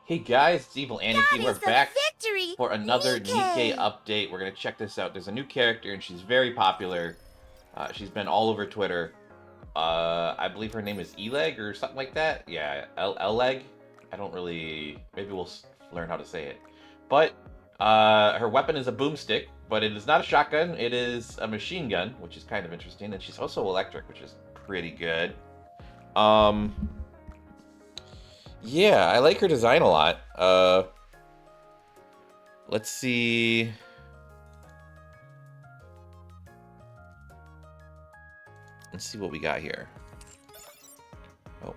Hey guys, it's Evil Aniki. We're Goddess of back victory, for another Nikke Nikke! update. We're gonna check this out. There's a new character and she's very popular. She's been all over Twitter. I believe her name is Eleg or something like that. Yeah, Eleg. I don't really. Maybe we'll learn how to say it. But her weapon is a boomstick, but it is not a shotgun. It is a machine gun, which is kind of interesting. And she's also electric, which is pretty good. Um, yeah, I like her design a lot. Let's see. Let's see what we got here. Oh,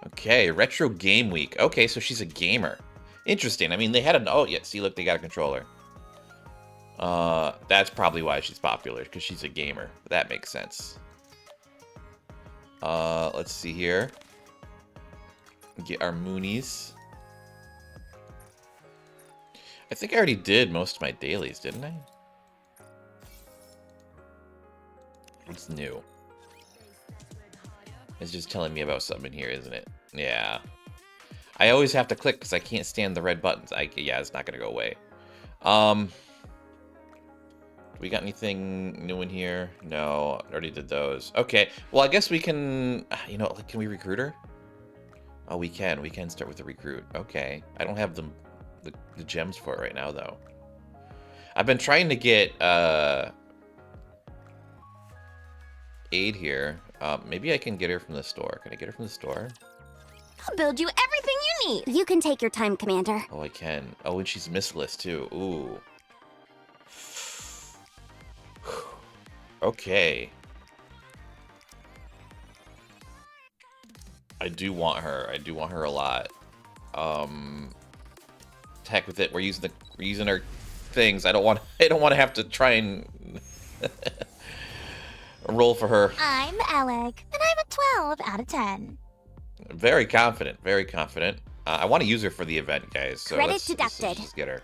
okay. Retro Game Week. Okay, so she's a gamer. Interesting. I mean, they had an. Oh, yeah. See, look, they got a controller. That's probably why she's popular, because she's a gamer. That makes sense. Let's see here. Get our Moonies. I think I already did most of my dailies, didn't I? What's new? It's just telling me about something here, isn't it? Yeah. I always have to click because I can't stand the red buttons. Yeah, it's not gonna go away. We got anything new in here? No, I already did those. Okay, well, I guess we can, like, can we recruit her? Oh, we can. We can start with the recruit. Okay. I don't have the gems for it right now, though. I've been trying to get aid here. Maybe I can get her from the store. Can I get her from the store? I'll build you everything you need. You can take your time, Commander. Oh, I can. Oh, and she's missless, too. Ooh. Okay. I do want her. I do want her a lot. Heck with it. We're using our things. I don't want to have to try and roll for her. I'm Eleg, and I'm a 12 out of 10. Very confident. Very confident. I want to use her for the event, guys. So Credit let's deducted. just get her.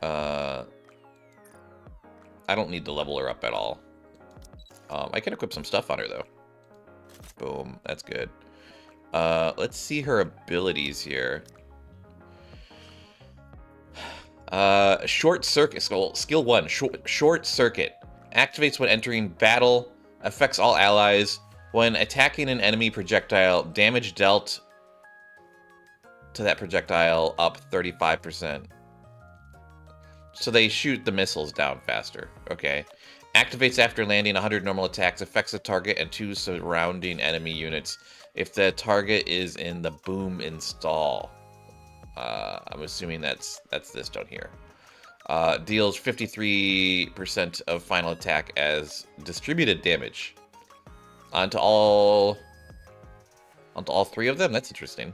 I don't need to level her up at all. I can equip some stuff on her, though. Boom. That's good. Let's see her abilities here. Short circuit. Skill 1. Short circuit. Activates when entering battle. Affects all allies. When attacking an enemy projectile, damage dealt to that projectile up 35%. So they shoot the missiles down faster. Okay. Activates after landing 100 normal attacks. Affects the target and 2 surrounding enemy units if the target is in the boom install. I'm assuming that's this down here. Deals 53% of final attack as distributed damage onto all 3 of them. That's interesting.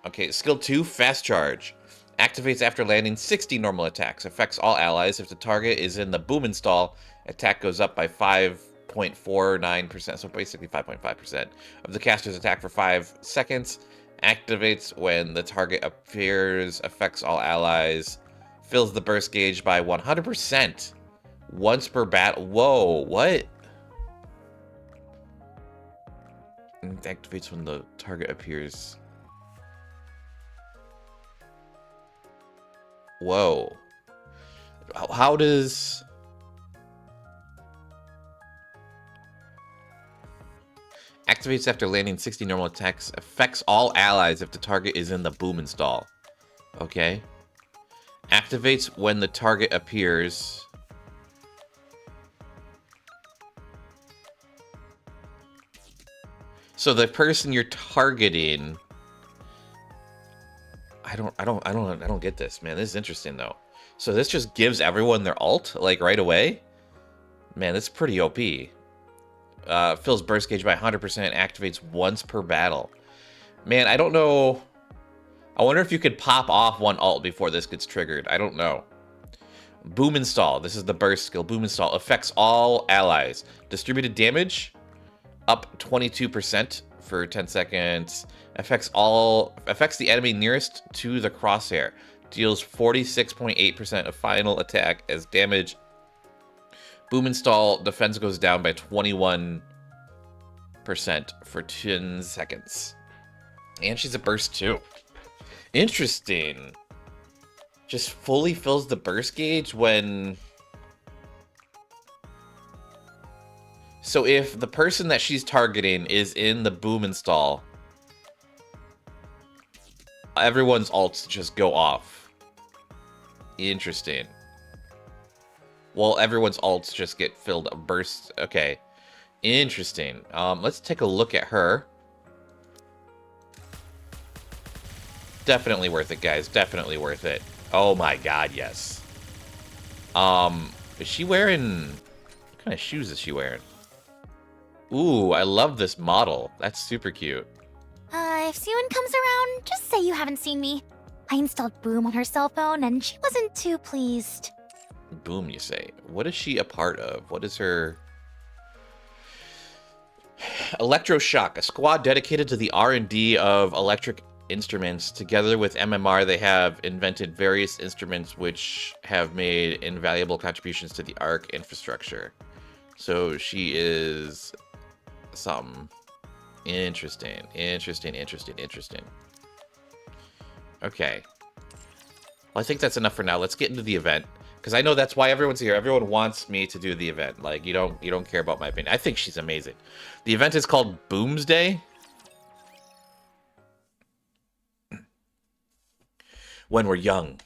Okay, skill 2, fast charge. Activates after landing 60 normal attacks. Affects all allies. If the target is in the boom install, attack goes up by 5.49%, so basically 5.5% of the caster's attack for 5 seconds. Activates when the target appears. Affects all allies. Fills the burst gauge by 100%. Once per battle. Whoa, what? And activates when the target appears. Whoa. How does... Activates after landing 60 normal attacks. Affects all allies if the target is in the boom install. Okay. Activates when the target appears. So the person you're targeting... I don't get this, man. This is interesting though. So this just gives everyone their ult like right away? Man, that's pretty OP. Fills burst gauge by 100%, activates once per battle. Man, I don't know. I wonder if you could pop off one ult before this gets triggered. I don't know. Boom install. This is the burst skill. Boom install affects all allies. Distributed damage up 22% for 10 seconds. Affects the enemy nearest to the crosshair. Deals 46.8% of final attack as damage. Boom install, defense goes down by 21% for 10 seconds. And she's a burst too. Interesting. Just fully fills the burst gauge when... So if the person that she's targeting is in the boom install, everyone's ults just go off. Interesting. Well, everyone's ults just get filled up, burst. Okay. Interesting. Let's take a look at her. Definitely worth it, guys. Definitely worth it. Oh my god, yes. Is she wearing... What kind of shoes is she wearing? Ooh, I love this model. That's super cute. If Suan comes around, just say you haven't seen me. I installed Boom on her cell phone, and she wasn't too pleased. Boom, you say. What is she a part of? What is her... Electroshock, a squad dedicated to the R&D of electric instruments. Together with MMR, they have invented various instruments which have made invaluable contributions to the ARC infrastructure. So she is something. Interesting. Okay. Well, I think that's enough for now. Let's get into the event. Because I know that's why everyone's here. Everyone wants me to do the event. Like, you don't care about my opinion. I think she's amazing. The event is called Boomsday. When we're young,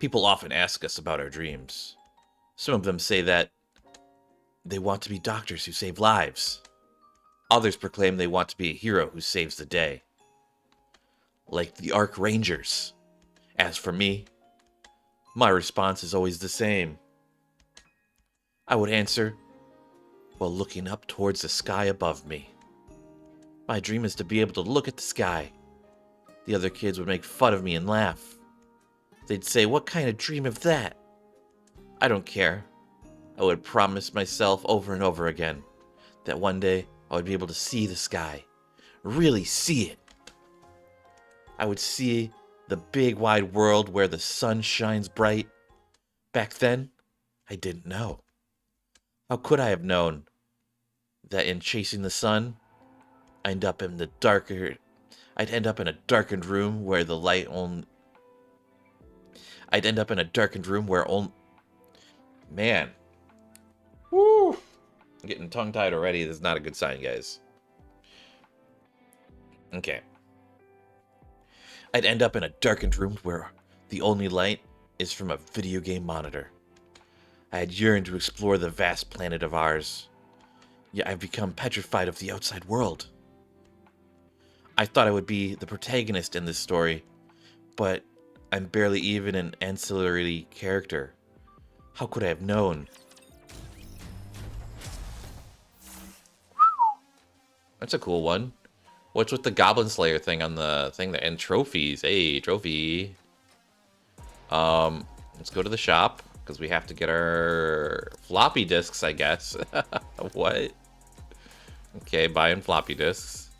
people often ask us about our dreams. Some of them say that they want to be doctors who save lives. Others proclaim they want to be a hero who saves the day. Like the Arc Rangers. As for me, my response is always the same. I would answer while looking up towards the sky above me. My dream is to be able to look at the sky. The other kids would make fun of me and laugh. They'd say, "What kind of dream is that?" I don't care. I would promise myself over and over again that one day I would be able to see the sky. Really see it. I would see the big wide world where the sun shines bright. Back then, I didn't know. How could I have known that in chasing the sun, I'd end up in a darkened room where the light only... I'd end up in a darkened room where only... Man. Woo! I'm getting tongue-tied already. This is not a good sign, guys. Okay. I'd end up in a darkened room where the only light is from a video game monitor. I had yearned to explore the vast planet of ours, yet I've become petrified of the outside world. I thought I would be the protagonist in this story, but I'm barely even an ancillary character. How could I have known? That's a cool one. What's with the Goblin Slayer thing on the thing there? And trophies. Hey, trophy. Let's go to the shop because we have to get our floppy disks, I guess. What? Okay, buying floppy disks.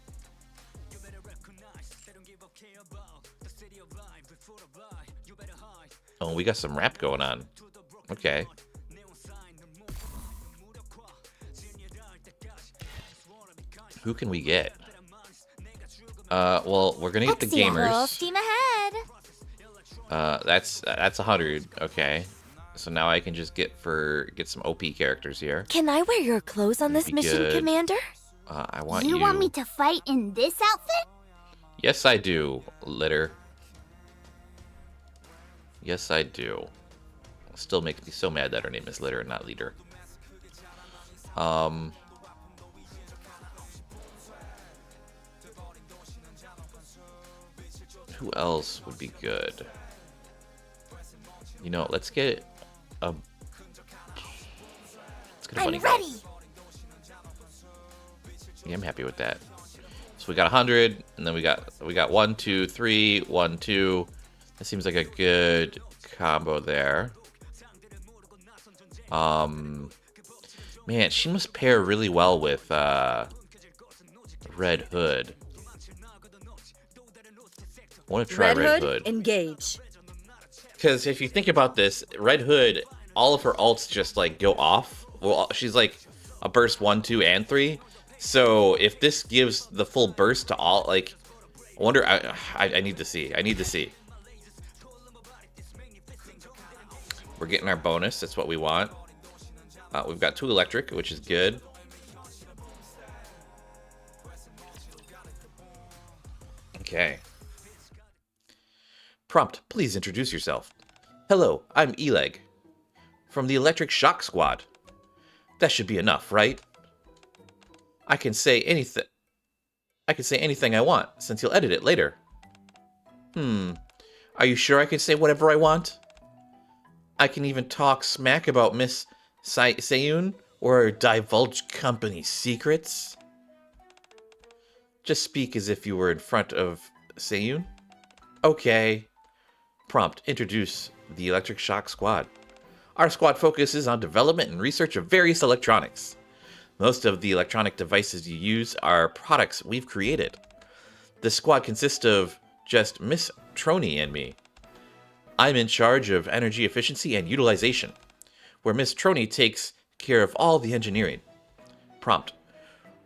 Oh, we got some rap going on. Okay. Who can we get? Well, we're gonna get the gamers. Steam ahead. That's 100. Okay. So now I can just get some OP characters here. Can I wear your clothes on this mission, good. Commander? I want you. You want me to fight in this outfit? Yes, I do, Litter. Yes, I do. Still makes me so mad that her name is Litter and not Leader. Who else would be good? You know, let's get a bunny I'm ready. Yeah, I'm happy with that. So we got 100, and then we got 1, 2, 3, 1, 2. That seems like a good combo there. Man, she must pair really well with Red Hood. I want to try Red Hood. Engage. Because if you think about this, Red Hood, all of her ults just like go off. Well, she's like a burst 1, 2, and 3. So if this gives the full burst to all, like, I wonder. I need to see. I need to see. We're getting our bonus. That's what we want. We've got 2 electric, which is good. Okay. Prompt, please introduce yourself. Hello, I'm Eleg, from the Electric Shock Squad. That should be enough, right? I can say anything I want, since you'll edit it later. Are you sure I can say whatever I want? I can even talk smack about Miss Sayun or divulge company secrets. Just speak as if you were in front of Sayun. Okay. Prompt, introduce the Electric Shock Squad. Our squad focuses on development and research of various electronics. Most of the electronic devices you use are products we've created. The squad consists of just Miss Trony and me. I'm in charge of energy efficiency and utilization, where Miss Trony takes care of all the engineering. Prompt,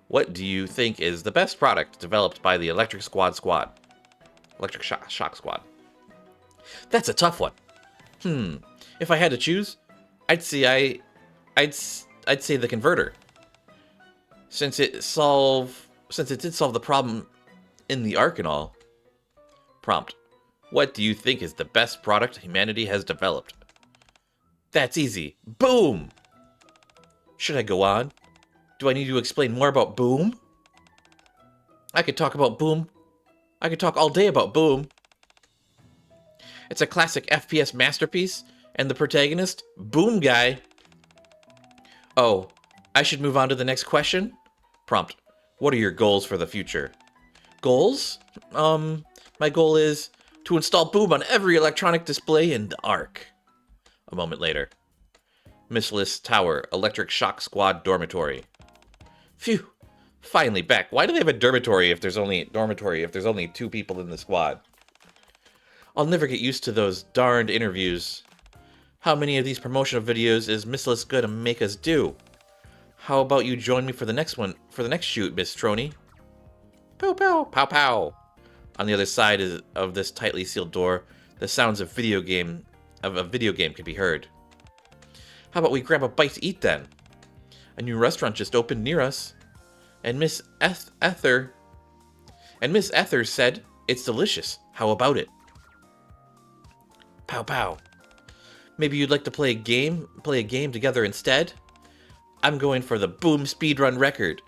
what do you think is the best product developed by the Electric Shock Squad? That's a tough one. If I had to choose, I'd say the converter. Since it did solve the problem in the Ark and all. Prompt, what do you think is the best product humanity has developed? That's easy. Boom! Should I go on? Do I need to explain more about Boom? I could talk about Boom. I could talk all day about Boom. It's a classic FPS masterpiece, and the protagonist, Boom Guy. Oh, I should move on to the next question? Prompt, what are your goals for the future? Goals? My goal is to install Boom on every electronic display in the Ark. A moment later. Missless Tower, Electric Shock Squad Dormitory. Phew, finally back. Why do they have a dormitory if there's only 2 people in the squad? I'll never get used to those darned interviews. How many of these promotional videos is Missless gonna make us do? How about you join me for the next shoot, Miss Trony? Pow pow, pow pow. On the other side of this tightly sealed door, the sounds of a video game can be heard. How about we grab a bite to eat then? A new restaurant just opened near us, and Miss Ether said it's delicious. How about it? Pow pow. Maybe you'd like to play a game together instead? I'm going for the Boom speedrun record,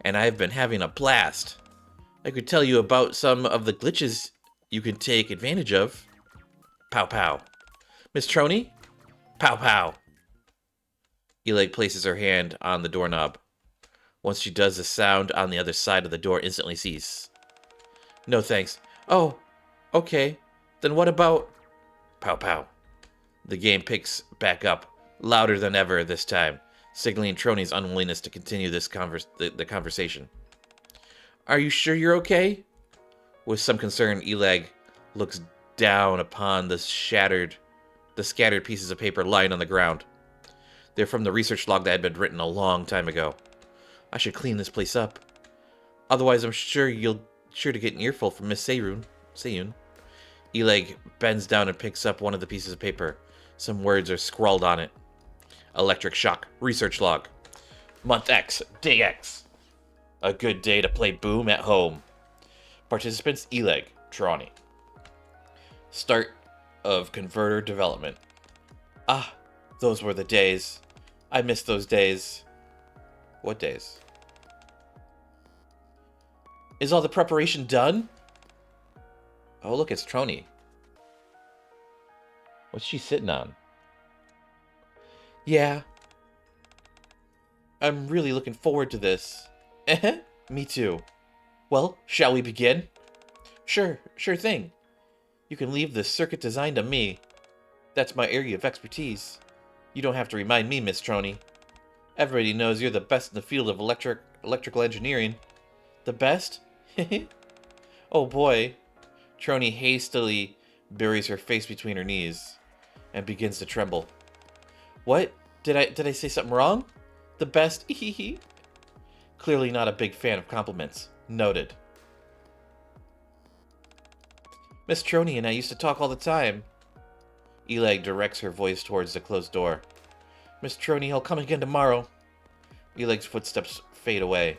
and I've been having a blast. I could tell you about some of the glitches you can take advantage of. Pow pow. Miss Trony? Pow pow. Eleg places her hand on the doorknob. Once she does, the sound on the other side of the door instantly ceases. No thanks. Oh, okay. Then what about... Pow pow. The game picks back up, louder than ever this time, signaling Trony's unwillingness to continue the conversation. Are you sure you're okay? With some concern, Eleg looks down upon the scattered pieces of paper lying on the ground. They're from the research log that had been written a long time ago. I should clean this place up. Otherwise, I'm sure you'll to get an earful from Miss Sayun. Eleg bends down and picks up one of the pieces of paper. Some words are scrawled on it. Electric Shock, research log. Month X, day X. A good day to play Boom at home. Participants, Eleg, Trony. Start of converter development. Ah, those were the days. I miss those days. What days? Is all the preparation done? Oh, look, it's Trony. What's she sitting on? Yeah. I'm really looking forward to this. Me too. Well, shall we begin? Sure thing. You can leave the circuit design to me. That's my area of expertise. You don't have to remind me, Miss Trony. Everybody knows you're the best in the field of electrical engineering. The best? Oh boy. Trony hastily buries her face between her knees and begins to tremble. What? Did I say something wrong? The best? Clearly not a big fan of compliments. Noted. Miss Troney and I used to talk all the time. Eleg directs her voice towards the closed door. Miss Troney, he'll come again tomorrow. Eleg's footsteps fade away.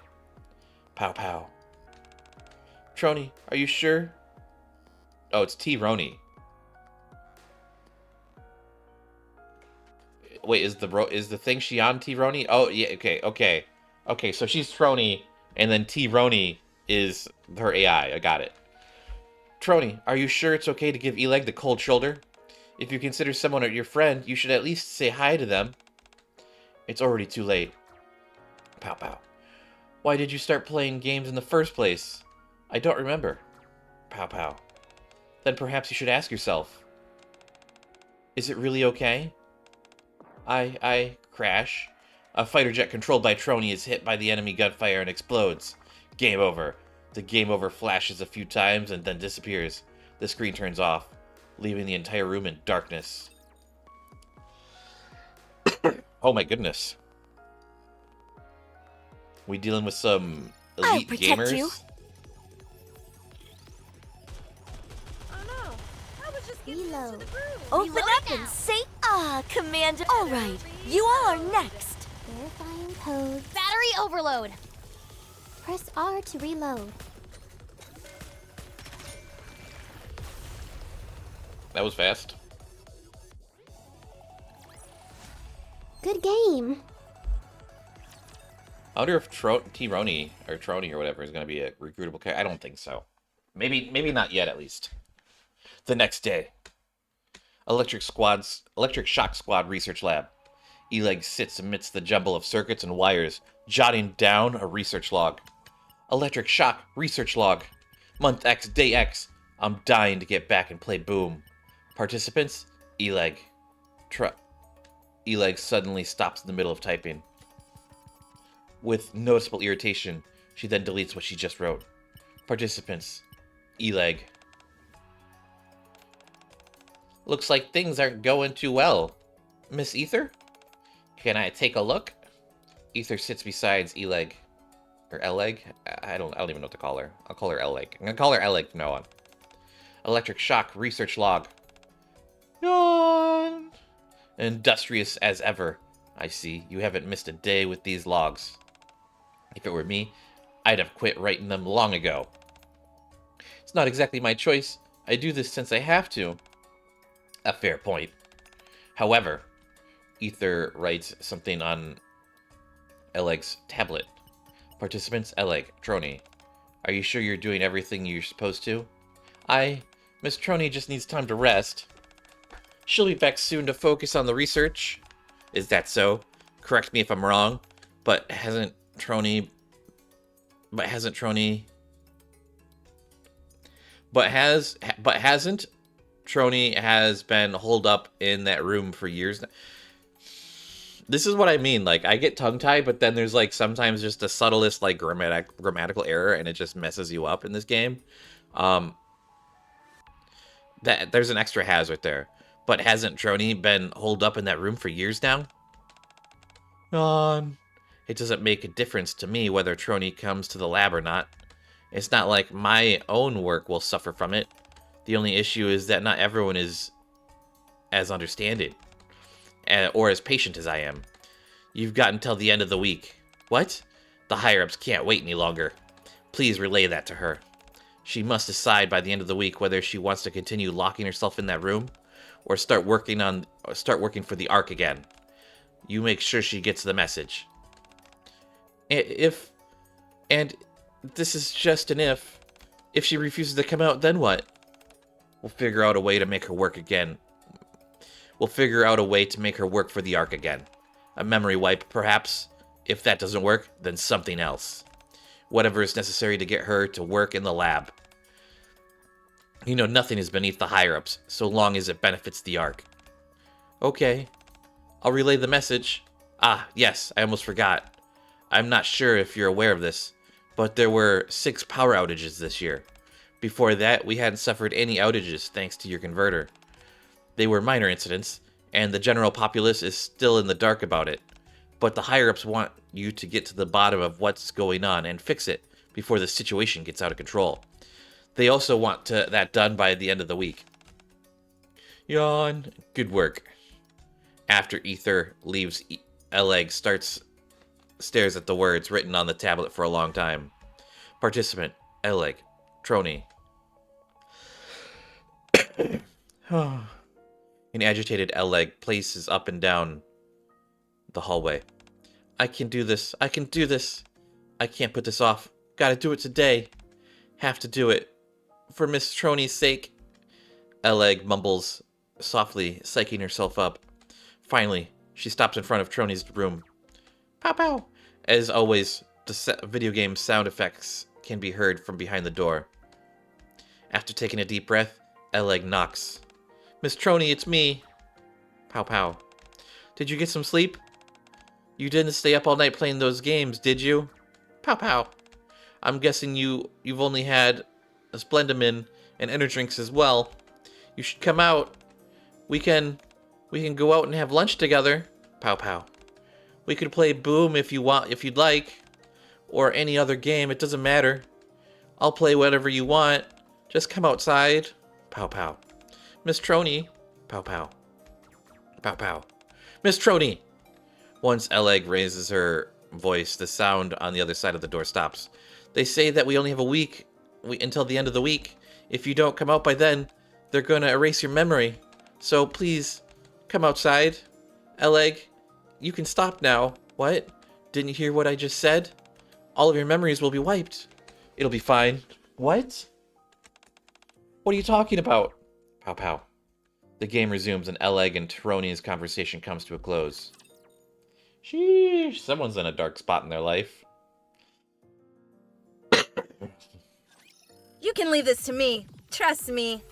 Pow pow. Troney, are you sure? Oh, it's T-Roni. Wait, is the thing she on T-Roni? Oh, yeah, okay. Okay, so she's Troney, and then T-Roni is her AI. I got it. Troney, are you sure it's okay to give Eleg the cold shoulder? If you consider someone your friend, you should at least say hi to them. It's already too late. Pow pow. Why did you start playing games in the first place? I don't remember. Pow pow. Then perhaps you should ask yourself. Is it really okay? I crash. A fighter jet controlled by Troney is hit by the enemy gunfire and explodes. Game over. The game over flashes a few times and then disappears. The screen turns off, leaving the entire room in darkness. Oh my goodness. We dealing with some elite gamers? You. Oh no! I was just getting Reload. into the groove. Open Reload up now. and say, Commander. All right, you all are next. Verifying code. Battery overload. Press R to reload. That was fast. Good game. I wonder if T-Roni or Troney or whatever is going to be a recruitable character. I don't think so. Maybe not yet, at least. The next day. Electric Shock Squad Research Lab. Eleg sits amidst the jumble of circuits and wires, jotting down a research log. Electric Shock Research Log. Month X, Day X. I'm dying to get back and play Boom. Participants, Eleg. Eleg suddenly stops in the middle of typing. With noticeable irritation, she then deletes what she just wrote. Participants, Eleg. Looks like things aren't going too well. Miss Ether? Can I take a look? Ether sits beside Eleg. Or Eleg? I don't even know what to call her. I'll call her Eleg. I'm gonna call her Eleg from now on. Electric Shock Research Log. Yawn. Industrious as ever. I see. You haven't missed a day with these logs. If it were me, I'd have quit writing them long ago. It's not exactly my choice. I do this since I have to. A fair point. However, Ether writes something on Eleg's tablet. Participants, Eleg, Troney. Are you sure you're doing everything you're supposed to? Miss Troney just needs time to rest. She'll be back soon to focus on the research. Is that so? Correct me if I'm wrong, but hasn't Troney hasn't Troney has been holed up in that room for years now. This is what I mean. Like, I get tongue-tied, but then there's, like, sometimes just the subtlest, like, grammatical error, and it just messes you up in this game. That there's an extra hazard there. But hasn't Troney been holed up in that room for years now? It doesn't make a difference to me whether Troney comes to the lab or not. It's not like my own work will suffer from it. The only issue is that not everyone is as understanding or as patient as I am. You've got until the end of the week. What? The higher-ups can't wait any longer. Please relay that to her. She must decide by the end of the week whether she wants to continue locking herself in that room or start working for the Ark again. You make sure she gets the message. If this is just an if she refuses to come out, then what? We'll figure out a way to make her work again. We'll figure out a way to make her work for the Ark again. A memory wipe, perhaps. If that doesn't work, then something else. Whatever is necessary to get her to work in the lab. You know, nothing is beneath the higher-ups, so long as it benefits the Ark. Okay. I'll relay the message. Yes, I almost forgot. I'm not sure if you're aware of this, but there were 6 power outages this year. Before that, we hadn't suffered any outages thanks to your converter. They were minor incidents, and the general populace is still in the dark about it. But the higher-ups want you to get to the bottom of what's going on and fix it before the situation gets out of control. They also want that done by the end of the week. Yawn. Good work. After Ether leaves, Eleg stares at the words written on the tablet for a long time. Participant, Eleg, Trony. An agitated Eleg paces up and down the hallway. I can do this. I can do this. I can't put this off. Gotta do it today. Have to do it. For Miss Trony's sake. Eleg mumbles softly, psyching herself up. Finally, she stops in front of Trony's room. Pow pow! As always, the video game sound effects can be heard from behind the door. After taking a deep breath, Eleg knocks. Miss Trony, it's me. Pow pow. Did you get some sleep? You didn't stay up all night playing those games, did you? Pow pow. I'm guessing you've only had a Splendamin and energy drinks as well. You should come out. We can go out and have lunch together. Pow pow. We could play Boom if you'd like, or any other game. It doesn't matter. I'll play whatever you want. Just come outside. Pow pow. Miss Trony. Pow pow. Pow pow. Miss Trony. Once Eleg raises her voice, the sound on the other side of the door stops. They say that we only have a week until the end of the week. If you don't come out by then, they're gonna erase your memory. So please, come outside. Eleg, you can stop now. What? Didn't you hear what I just said? All of your memories will be wiped. It'll be fine. What? What are you talking about? Pow pow. The game resumes and Eleg and Trony's conversation comes to a close. Sheesh, someone's in a dark spot in their life. You can leave this to me. Trust me.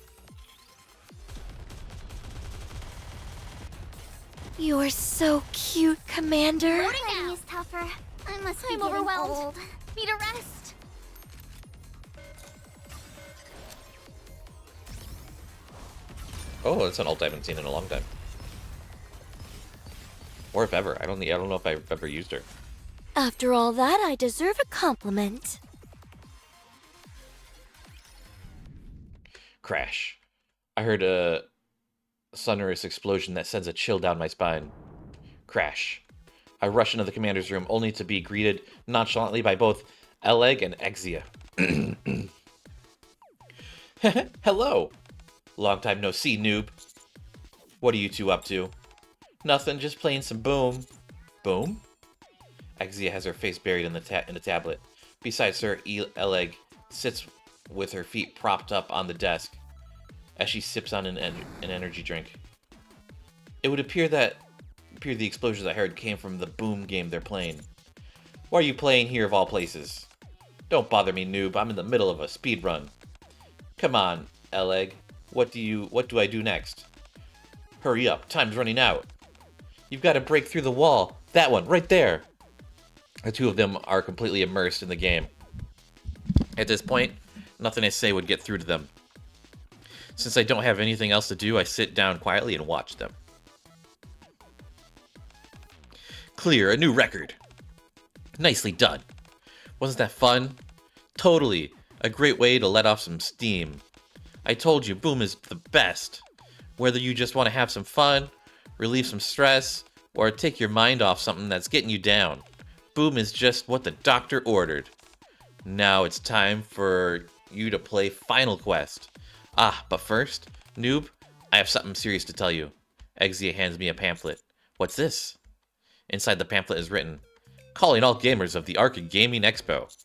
You're so cute, Commander. Fighting is tougher. I must be I'm getting overwhelmed. old. Need a rest. Oh, that's an ult I haven't seen in a long time. Or if ever. I don't know if I've ever used her. After all that, I deserve a compliment. Crash. I heard a sonorous explosion that sends a chill down my spine. Crash. I rush into the commander's room only to be greeted nonchalantly by both Eleg and Exia. Hello. Long time no see, noob. What are you two up to? Nothing, just playing some Boom. Boom? Exia has her face buried in the tablet. Besides her, Eleg sits with her feet propped up on the desk as she sips on an energy drink. It would appear the explosions I heard came from the Boom game they're playing. Why are you playing here of all places? Don't bother me, noob. I'm in the middle of a speed run. Come on, Eleg. What do I do next? Hurry up, time's running out. You've got to break through the wall. That one, right there. The two of them are completely immersed in the game. At this point, nothing I say would get through to them. Since I don't have anything else to do, I sit down quietly and watch them. Clear, a new record. Nicely done. Wasn't that fun? Totally. A great way to let off some steam. I told you, Boom is the best. Whether you just want to have some fun, relieve some stress, or take your mind off something that's getting you down. Boom is just what the doctor ordered. Now it's time for you to play Final Quest. Ah, but first, noob, I have something serious to tell you. Exia hands me a pamphlet. What's this? Inside the pamphlet is written, calling all gamers of the Arcade Gaming Expo.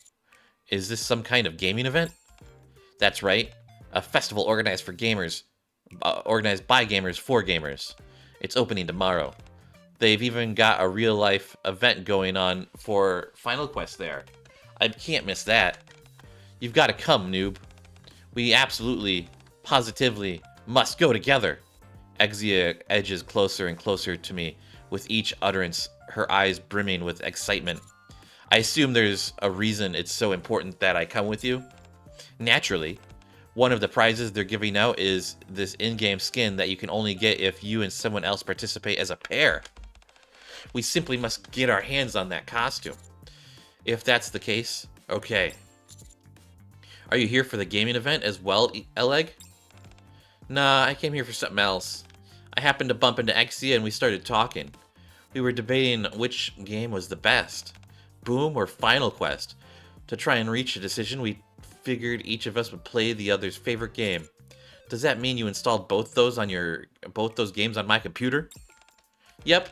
Is this some kind of gaming event? That's right, a festival organized for gamers, organized by gamers for gamers. It's opening tomorrow. They've even got a real-life event going on for Final Quest there. I can't miss that. You've got to come, noob. We absolutely, positively must go together. Exia edges closer and closer to me, with each utterance, her eyes brimming with excitement. I assume there's a reason it's so important that I come with you. Naturally, one of the prizes they're giving out is this in-game skin that you can only get if you and someone else participate as a pair. We simply must get our hands on that costume. If that's the case, okay. Are you here for the gaming event as well, Eleg? Nah, I came here for something else. I happened to bump into Exia and we started talking. We were debating which game was the best, Boom or Final Quest. To try and reach a decision, we figured each of us would play the other's favorite game. Does that mean you installed both those games on my computer? Yep.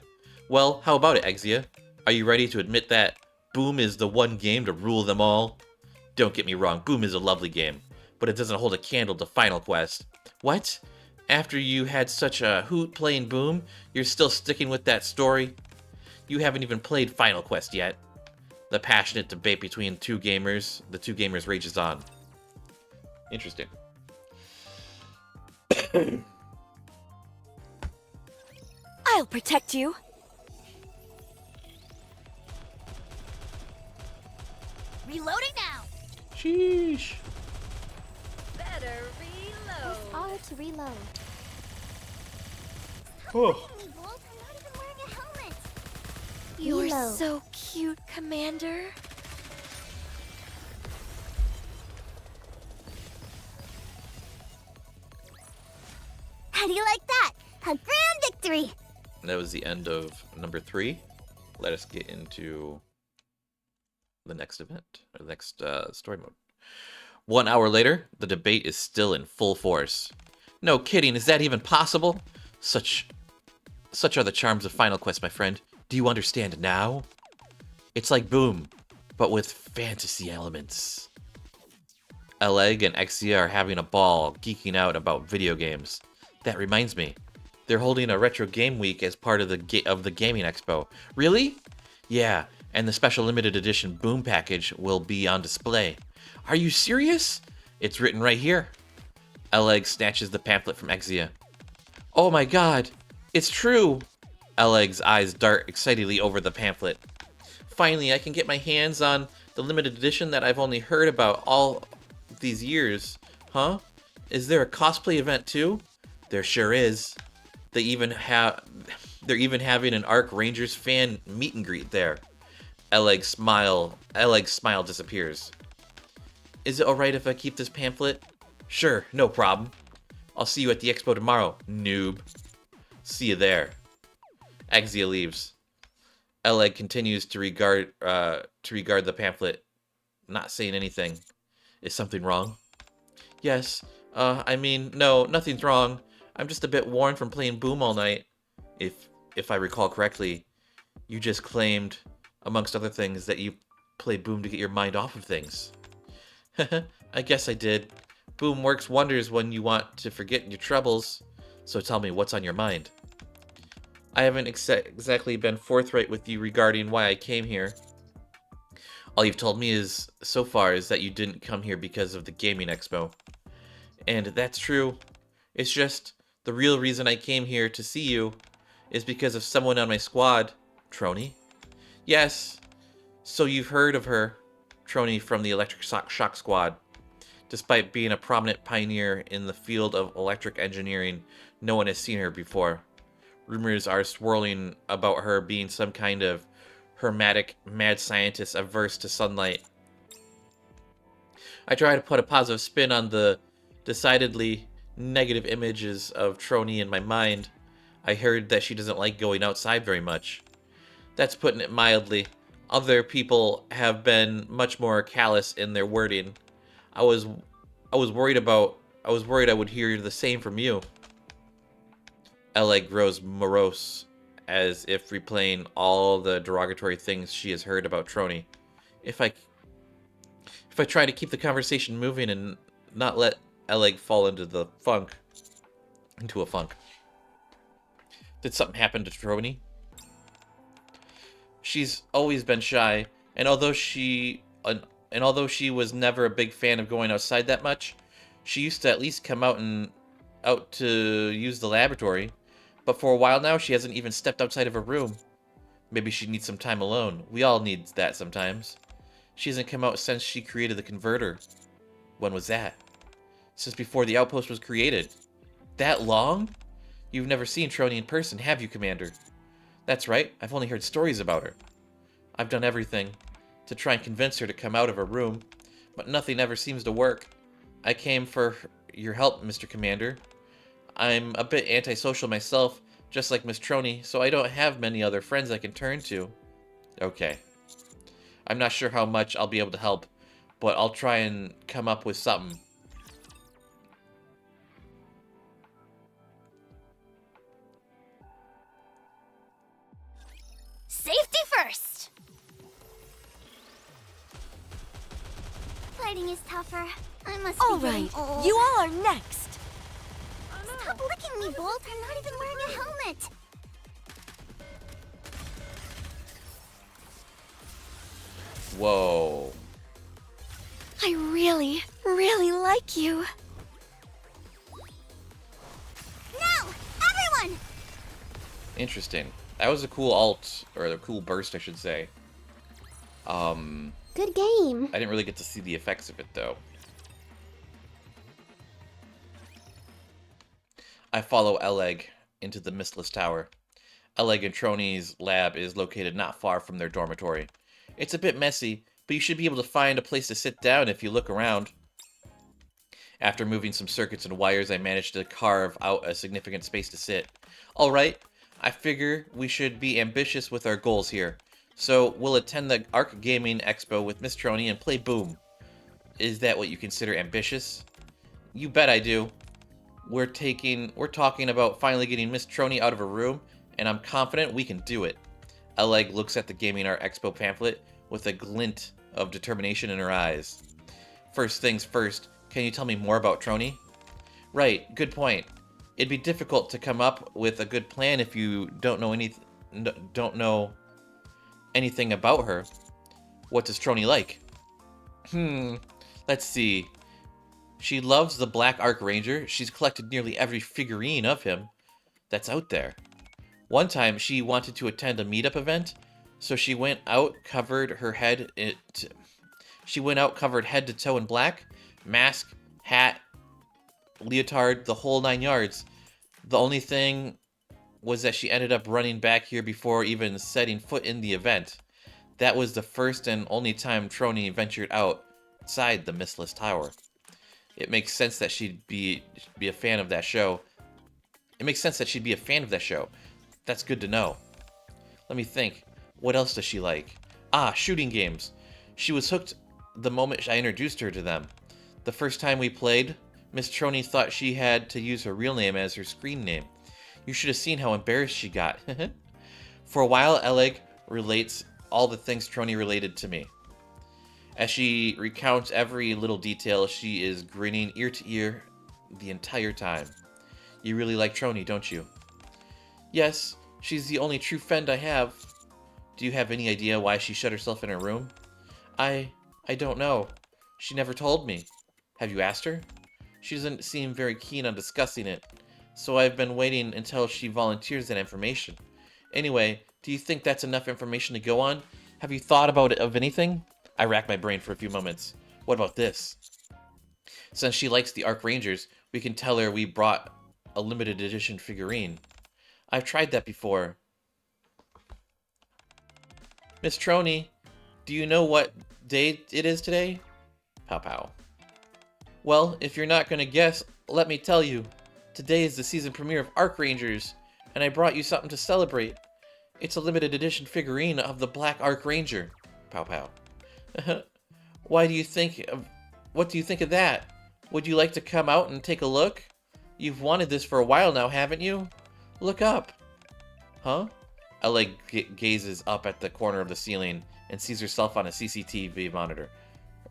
Well, how about it, Exia? Are you ready to admit that Boom is the one game to rule them all? Don't get me wrong, Boom is a lovely game, but it doesn't hold a candle to Final Quest. What? After you had such a hoot playing Boom, you're still sticking with that story? You haven't even played Final Quest yet. The passionate debate between the two gamers rages on. Interesting. I'll protect you. Reloading now! Sheesh. Better reload. R to reload. Oh. I'm not even wearing a helmet! You're Reload. so cute, Commander. How do you like that? A grand victory! That was the end of number 3. Let us get into the next event, or the next story mode. 1 hour later, the debate is still in full force. No kidding, is that even possible? Such are the charms of Final Quest, my friend. Do you understand now? It's like Boom, but with fantasy elements. Eleg and Exia are having a ball, geeking out about video games. That reminds me, they're holding a retro game week as part of the gaming expo. Really? Yeah, and the special limited edition Boom package will be on display. Are you serious? It's written right here. Eleg snatches the pamphlet from Exia. Oh my god, it's true! Eleg's eyes dart excitedly over the pamphlet. Finally, I can get my hands on the limited edition that I've only heard about all these years. Huh? Is there a cosplay event too? There sure is. They're even having an Arc Rangers fan meet and greet there. Eleg's smile disappears. Is it alright if I keep this pamphlet? Sure, no problem. I'll see you at the expo tomorrow, noob. See you there. Exia leaves. Eleg continues to regard the pamphlet, not saying anything. Is something wrong? Yes. No, nothing's wrong. I'm just a bit worn from playing Boom all night. If I recall correctly, you just claimed, amongst other things, that you play Boom to get your mind off of things. I guess I did. Boom works wonders when you want to forget your troubles. So tell me, what's on your mind? I haven't exactly been forthright with you regarding why I came here. All you've told me so far is that you didn't come here because of the gaming expo. And that's true. It's just, the real reason I came here to see you is because of someone on my squad. Trony? Yes. So you've heard of her, Trony from the Electric Shock Squad. Despite being a prominent pioneer in the field of electric engineering, no one has seen her before. Rumors are swirling about her being some kind of hermetic mad scientist averse to sunlight. I try to put a positive spin on the decidedly negative images of Trony in my mind. I heard that she doesn't like going outside very much. That's putting it mildly. Other people have been much more callous in their wording. I was worried I would hear the same from you. Eleg grows morose, as if replaying all the derogatory things she has heard about Trony. If I try to keep the conversation moving and not let Eleg fall into a funk. Did something happen to Trony? She's always been shy, and although she was never a big fan of going outside that much, she used to at least come out to use the laboratory. But for a while now, she hasn't even stepped outside of her room. Maybe she needs some time alone. We all need that sometimes. She hasn't come out since she created the converter. When was that? Since before the outpost was created. That long? You've never seen Trony in person, have you, Commander? That's right, I've only heard stories about her. I've done everything to try and convince her to come out of her room, but nothing ever seems to work. I came for your help, Mr. Commander. I'm a bit antisocial myself, just like Miss Troney, so I don't have many other friends I can turn to. Okay. I'm not sure how much I'll be able to help, but I'll try and come up with something. Safety first! Fighting is tougher. I must All be getting right, old. you all are next. Oh no. Stop licking me, Bolt. I'm not even wearing a helmet. Whoa. I really, really like you. Now, everyone! Interesting. That was a cool alt, or a cool burst, I should say. Good game. I didn't really get to see the effects of it, though. I follow Eleg into the Mistless Tower. Eleg and Troni's lab is located not far from their dormitory. It's a bit messy, but you should be able to find a place to sit down if you look around. After moving some circuits and wires, I managed to carve out a significant space to sit. Alright, I figure we should be ambitious with our goals here. So, we'll attend the Arc Gaming Expo with Miss Trony and play Boom. Is that what you consider ambitious? You bet I do. We're talking about finally getting Miss Trony out of her room, and I'm confident we can do it. Eleg looks at the Gaming Art Expo pamphlet with a glint of determination in her eyes. First things first, can you tell me more about Trony? Right, good point. It'd be difficult to come up with a good plan if you don't know anything about her. What does Trony like? Let's see. She loves the Black Archranger. She's collected nearly every figurine of him that's out there. One time, she wanted to attend a meetup event, so she went out covered head to toe in black, mask, hat, leotard, the whole 9 yards. The only thing was that she ended up running back here before even setting foot in the event. That was the first and only time Trony ventured outside the Mistless Tower. It makes sense that she'd be a fan of that show. That's good to know. Let me think. What else does she like? Ah, shooting games. She was hooked the moment I introduced her to them. The first time we played, Miss Trony thought she had to use her real name as her screen name. You should have seen how embarrassed she got. For a while, Eleg relates all the things Trony related to me. As she recounts every little detail, she is grinning ear to ear the entire time. You really like Trony, don't you? Yes, she's the only true friend I have. Do you have any idea why she shut herself in her room? I don't know. She never told me. Have you asked her? She doesn't seem very keen on discussing it, so I've been waiting until she volunteers that information. Anyway, do you think that's enough information to go on? Have you thought about it of anything? I racked my brain for a few moments. What about this? Since she likes the Archrangers, we can tell her we brought a limited edition figurine. I've tried that before. Miss Trony, do you know what day it is today? Pow pow. Well, if you're not gonna guess, let me tell you. Today is the season premiere of Archrangers, and I brought you something to celebrate. It's a limited edition figurine of the Black Archranger. Pow pow. What do you think of that? Would you like to come out and take a look? You've wanted this for a while now, haven't you? Look up. Huh? Ella gazes up at the corner of the ceiling and sees herself on a CCTV monitor.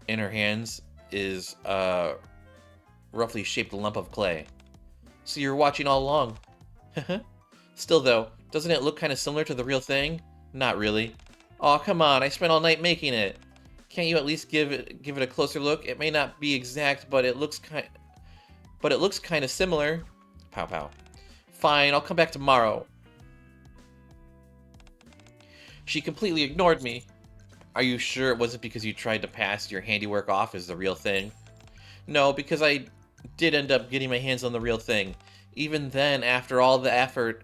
In her hands is a roughly shaped lump of clay. So you're watching all along. Still though, doesn't it look kind of similar to the real thing? Not really. Aw, come on, I spent all night making it. Can't you at least give it a closer look? It may not be exact, but it looks kind of similar. Pow pow. Fine, I'll come back tomorrow. She completely ignored me. Are you sure it wasn't because you tried to pass your handiwork off as the real thing? No, because I did end up getting my hands on the real thing. Even then, after all the effort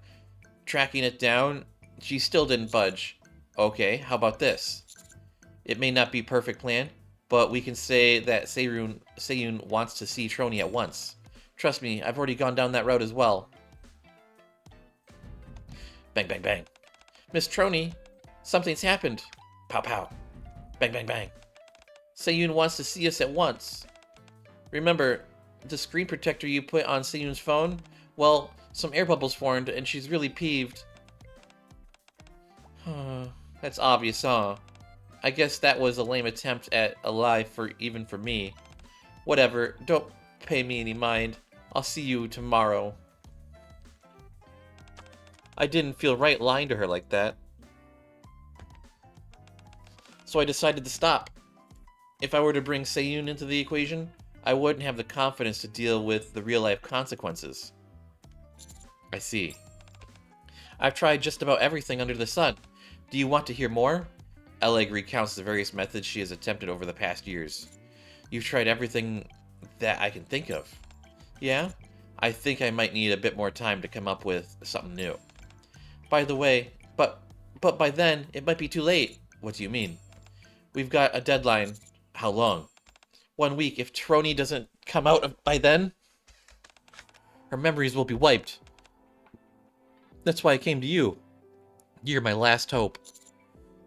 tracking it down, she still didn't budge. Okay, how about this? It may not be perfect plan, but we can say that Seiyun wants to see Trony at once. Trust me, I've already gone down that road as well. Bang, bang, bang. Miss Trony, something's happened. Pow, pow. Bang, bang, bang. Seiyun wants to see us at once. Remember, the screen protector you put on Seiyun's phone? Well, some air bubbles formed, and she's really peeved. That's obvious, huh? I guess that was a lame attempt at a lie even for me. Whatever, don't pay me any mind. I'll see you tomorrow. I didn't feel right lying to her like that. So I decided to stop. If I were to bring Seiyun into the equation, I wouldn't have the confidence to deal with the real-life consequences. I see. I've tried just about everything under the sun. Do you want to hear more? Eleg recounts the various methods she has attempted over the past years. You've tried everything that I can think of. Yeah? I think I might need a bit more time to come up with something new. By the way, but by then, it might be too late. What do you mean? We've got a deadline. How long? 1 week. If Trony doesn't come out by then, her memories will be wiped. That's why I came to you. You're my last hope.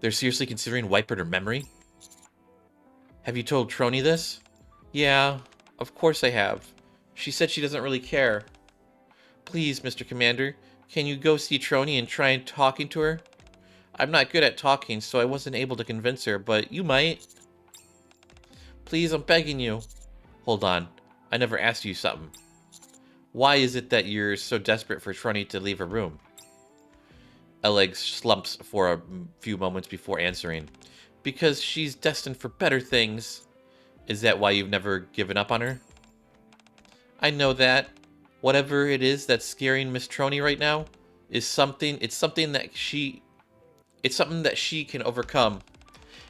They're seriously considering wiping her memory? Have you told Trony this? Yeah, of course I have. She said she doesn't really care. Please, Mr. Commander, can you go see Trony and try talking to her? I'm not good at talking, so I wasn't able to convince her, but you might. Please, I'm begging you. Hold on, I never asked you something. Why is it that you're so desperate for Trony to leave her room? Eleg slumps for a few moments before answering. Because she's destined for better things. Is that why you've never given up on her? I know that. Whatever it is that's scaring Miss Trony right now is something that she can overcome.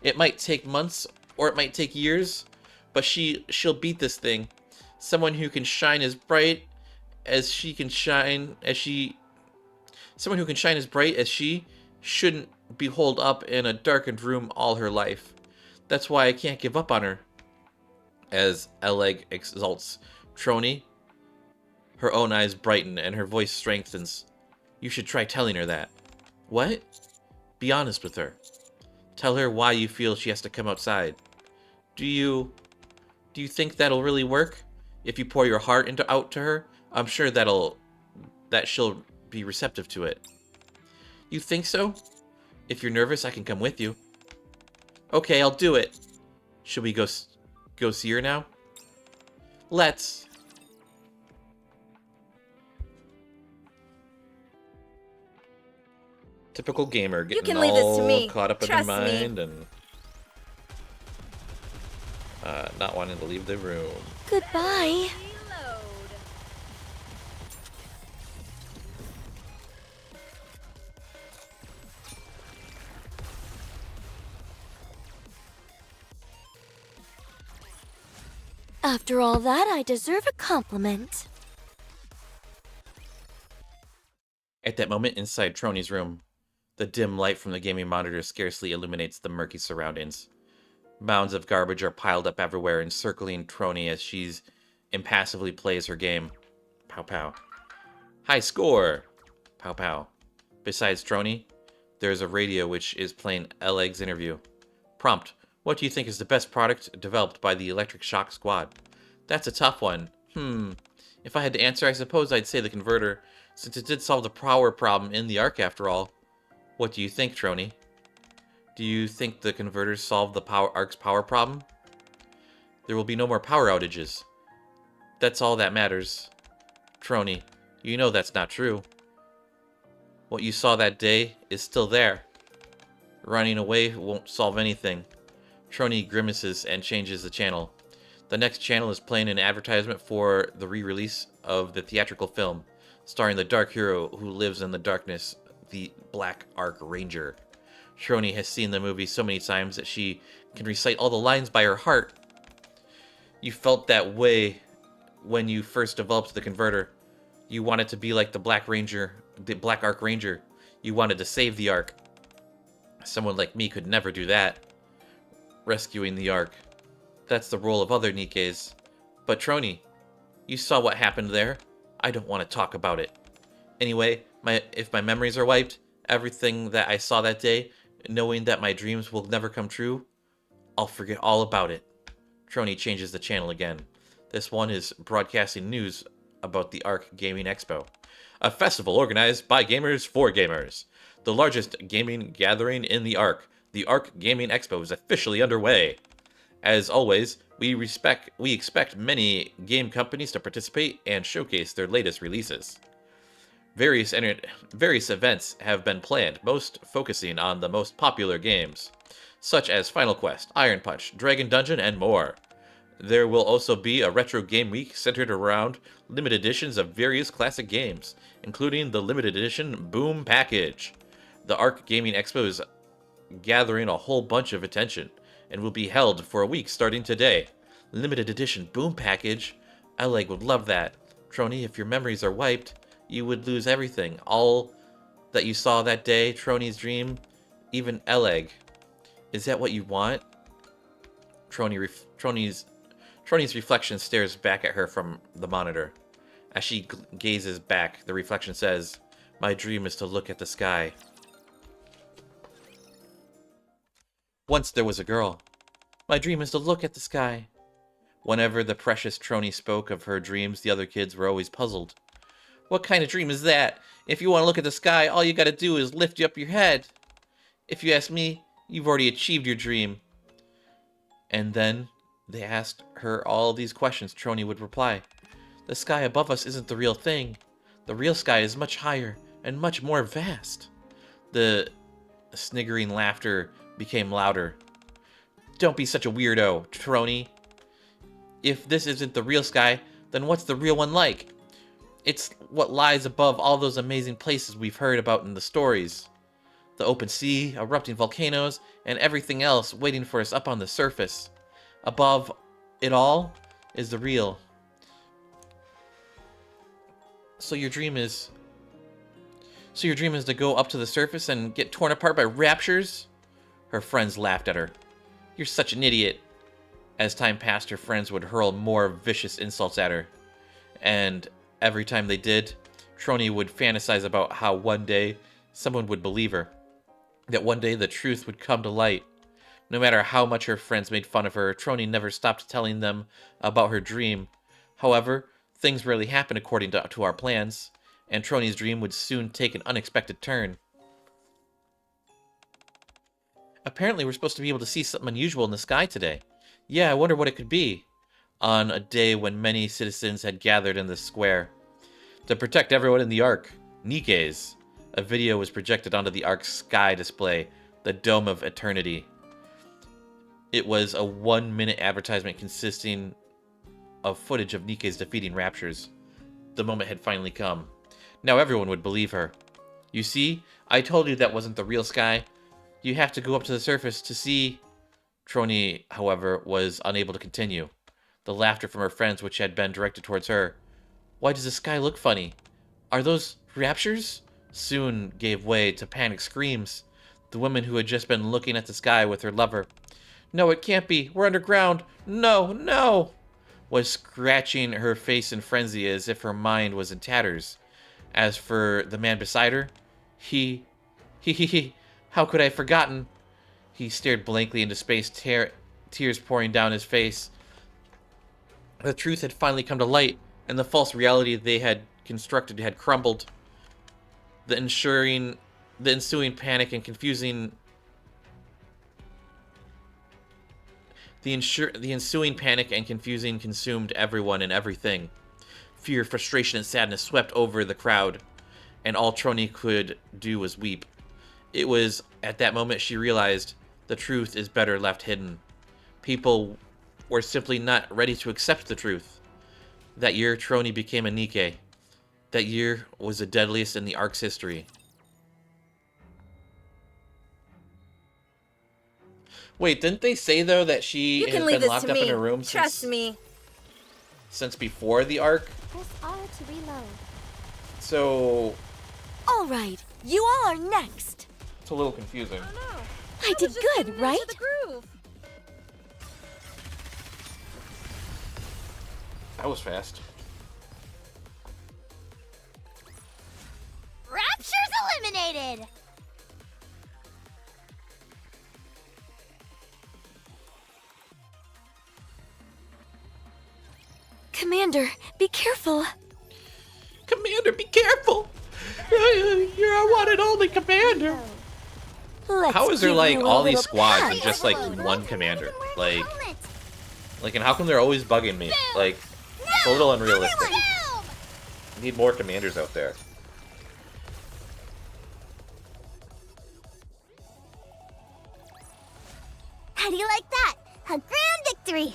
It might take months or it might take years, but she'll beat this thing. Someone who can shine as bright as she shouldn't be holed up in a darkened room all her life. That's why I can't give up on her. As Eleg exalts Trony, her own eyes brighten and her voice strengthens. You should try telling her that. What? Be honest with her. Tell her why you feel she has to come outside. Do you think that'll really work? If you pour your heart out to her, I'm sure that she'll be receptive to it. You think so? If you're nervous, I can come with you. Okay, I'll do it. Should we go see her now? Let's. Typical gamer, getting can leave this to all me. caught up in her Trust me. mind and not wanting to leave the room. Goodbye. Reload. After all that, I deserve a compliment. At that moment, inside Trony's room, the dim light from the gaming monitor scarcely illuminates the murky surroundings. Mounds of garbage are piled up everywhere, encircling Trony as she impassively plays her game. Pow pow. High score! Pow pow. Besides Trony, there is a radio which is playing Eleg's interview. Prompt: what do you think is the best product developed by the Electric Shock Squad? That's a tough one. If I had to answer, I suppose I'd say the converter, since it did solve the power problem in the Ark after all. What do you think, Trony? Do you think the converters solved the Ark's power problem? There will be no more power outages. That's all that matters. Trony, you know that's not true. What you saw that day is still there. Running away won't solve anything. Trony grimaces and changes the channel. The next channel is playing an advertisement for the re-release of the theatrical film, starring the dark hero who lives in the darkness, the Black Ark Ranger. Trony has seen the movie so many times that she can recite all the lines by her heart. You felt that way when you first developed the converter. You wanted to be like the Black Ark Ranger. You wanted to save the Ark. Someone like me could never do that. Rescuing the Ark. That's the role of other Nikkes. But Trony, you saw what happened there. I don't want to talk about it. Anyway, if my memories are wiped, everything that I saw that day, knowing that my dreams will never come true, I'll forget all about it. Trony changes the channel again. This one is broadcasting news about the ARC Gaming Expo, a festival organized by gamers for gamers. The largest gaming gathering in the ARC Gaming Expo is officially underway. As always, we expect many game companies to participate and showcase their latest releases. Various events have been planned, most focusing on the most popular games, such as Final Quest, Iron Punch, Dragon Dungeon, and more. There will also be a retro game week centered around limited editions of various classic games, including the limited edition Boom Package. The ARC Gaming Expo is gathering a whole bunch of attention and will be held for a week starting today. Limited edition Boom Package? Eleg would love that. Trony, if your memories are wiped, you would lose everything. All that you saw that day, Trony's dream, even Eleg. Is that what you want? Trony's reflection stares back at her from the monitor. As she gazes back, the reflection says, "My dream is to look at the sky." Once there was a girl. My dream is to look at the sky. Whenever the precious Trony spoke of her dreams, the other kids were always puzzled. What kind of dream is that? If you want to look at the sky, all you gotta do is lift up your head. If you ask me, you've already achieved your dream. And then they asked her all these questions. Trony would reply, "The sky above us isn't the real thing. The real sky is much higher and much more vast." The sniggering laughter became louder. Don't be such a weirdo, Trony. If this isn't the real sky, then what's the real one like? It's what lies above all those amazing places we've heard about in the stories. The open sea, erupting volcanoes, and everything else waiting for us up on the surface. Above it all is the real. So your dream is to go up to the surface and get torn apart by raptures? Her friends laughed at her. You're such an idiot. As time passed, her friends would hurl more vicious insults at her. And every time they did, Trony would fantasize about how one day someone would believe her. That one day the truth would come to light. No matter how much her friends made fun of her, Trony never stopped telling them about her dream. However, things rarely happened according to our plans, and Trony's dream would soon take an unexpected turn. Apparently, we're supposed to be able to see something unusual in the sky today. Yeah, I wonder what it could be. On a day when many citizens had gathered in the square. To protect everyone in the Ark, Nikke's, a video was projected onto the Ark's sky display, the Dome of Eternity. It was a 1-minute advertisement consisting of footage of Nikke's defeating raptures. The moment had finally come. Now everyone would believe her. You see, I told you that wasn't the real sky. You have to go up to the surface to see. Trony, however, was unable to continue. The laughter from her friends, which had been directed towards her. Why does the sky look funny? Are those raptures? Soon gave way to panicked screams. The woman who had just been looking at the sky with her lover. No, it can't be. We're underground. No, no! Was scratching her face in frenzy as if her mind was in tatters. As for the man beside her, he, how could I have forgotten? He stared blankly into space, tears pouring down his face. The truth had finally come to light, and the false reality they had constructed had crumbled. The ensuing panic and confusing consumed everyone and everything. Fear, frustration, and sadness swept over the crowd, and all Trony could do was weep. It was at that moment she realized the truth is better left hidden. People were simply not ready to accept the truth. That year, Trony became a Nikke. That year was the deadliest in the Ark's history. Wait, didn't they say, though, that she You has can leave been this locked to up in me. her room Trust me. since before the Ark? Press R to reload. So All right, you all are next. it's a little confusing. Oh no. I did was just good, getting right? into the groove. That was fast. Rapture's eliminated! Commander, be careful. Commander, be careful! You're our one and only commander! Let's How is there give like you a all these little squads pat. and just like one commander? Like, and how come they're always bugging me? Like, it's a little unrealistic. Need more commanders out there. How do you like that? A grand victory!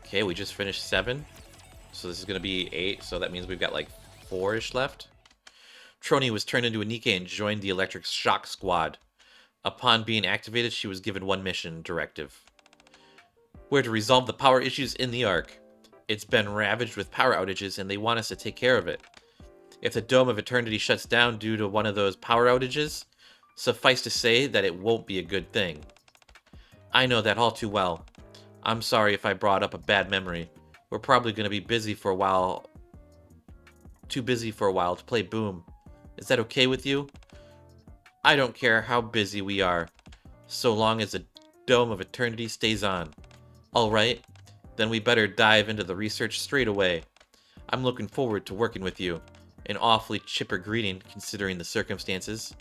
Okay, we just finished 7. So this is going to be 8, so that means we've got like 4-ish left. Trony was turned into a Nikke and joined the Electric Shock Squad. Upon being activated, she was given one mission directive. We're to resolve the power issues in the Ark. It's been ravaged with power outages and they want us to take care of it. If the Dome of Eternity shuts down due to one of those power outages, suffice to say that it won't be a good thing. I know that all too well. I'm sorry if I brought up a bad memory. We're probably going to be busy for a while. Too busy for a while to play Boom. Is that okay with you? I don't care how busy we are, so long as the Dome of Eternity stays on. Alright, then we better dive into the research straight away. I'm looking forward to working with you. An awfully chipper greeting, considering the circumstances.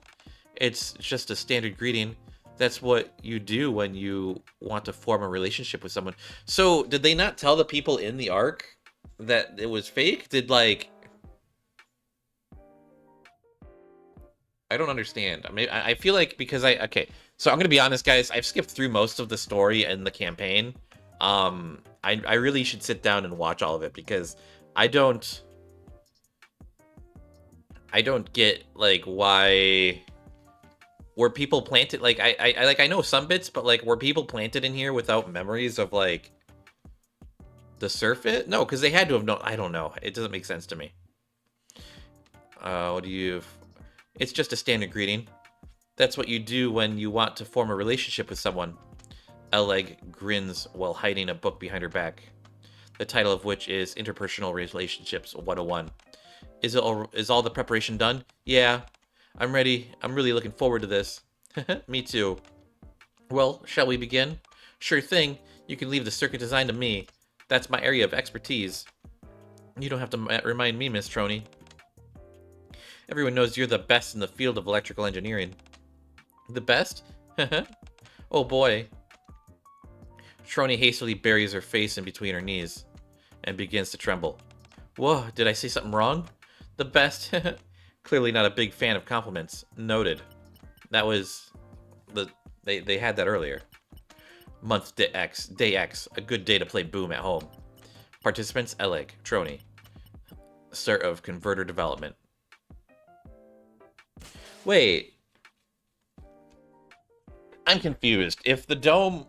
It's just a standard greeting. That's what you do when you want to form a relationship with someone. So, did they not tell the people in the Ark that it was fake? Did, like... I don't understand. I mean, I feel like because okay, so I'm gonna be honest, guys. I've skipped through most of the story and the campaign. I really should sit down and watch all of it because I don't get like why were people planted like I know some bits, but like were people planted in here without memories of like the surface? No, because they had to have known. I don't know. It doesn't make sense to me. What do you? It's just a standard greeting. That's what you do when you want to form a relationship with someone. Eleg grins while hiding a book behind her back, the title of which is Interpersonal Relationships 101. Is all the preparation done? Yeah, I'm ready. I'm really looking forward to this. Me too. Well, shall we begin? Sure thing. You can leave the circuit design to me. That's my area of expertise. You don't have to remind me, Miss Trony. Everyone knows you're the best in the field of electrical engineering. The best? Oh boy. Trony hastily buries her face in between her knees and begins to tremble. Whoa, did I say something wrong? The best? Clearly not a big fan of compliments. Noted. That was... They had that earlier. Month day X. A good day to play Boom at home. Participants, Eleg, Trony. Start of converter development. Wait. I'm confused. If the dome...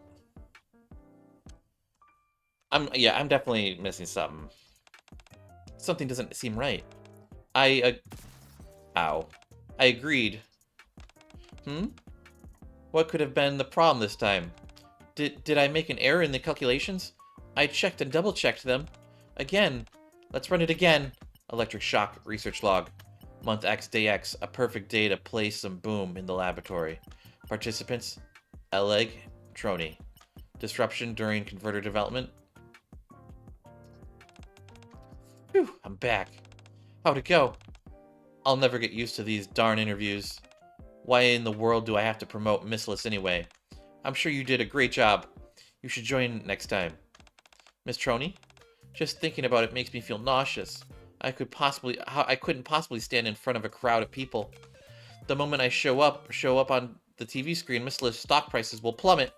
I'm definitely missing something. Something doesn't seem right. Ow. I agreed. What could have been the problem this time? Did I make an error in the calculations? I checked and double-checked them. Again. Let's run it again. Electric shock research log. Month X, day X. A perfect day to play some Boom in the laboratory. Participants, Eleg, Trony. Disruption during converter development. Phew, I'm back. How'd it go? I'll never get used to these darn interviews. Why in the world do I have to promote Missless anyway? I'm sure you did a great job. You should join next time. Miss Trony? Just thinking about it makes me feel nauseous. I couldn't possibly stand in front of a crowd of people. The moment I show up on the TV screen, Missless stock prices will plummet,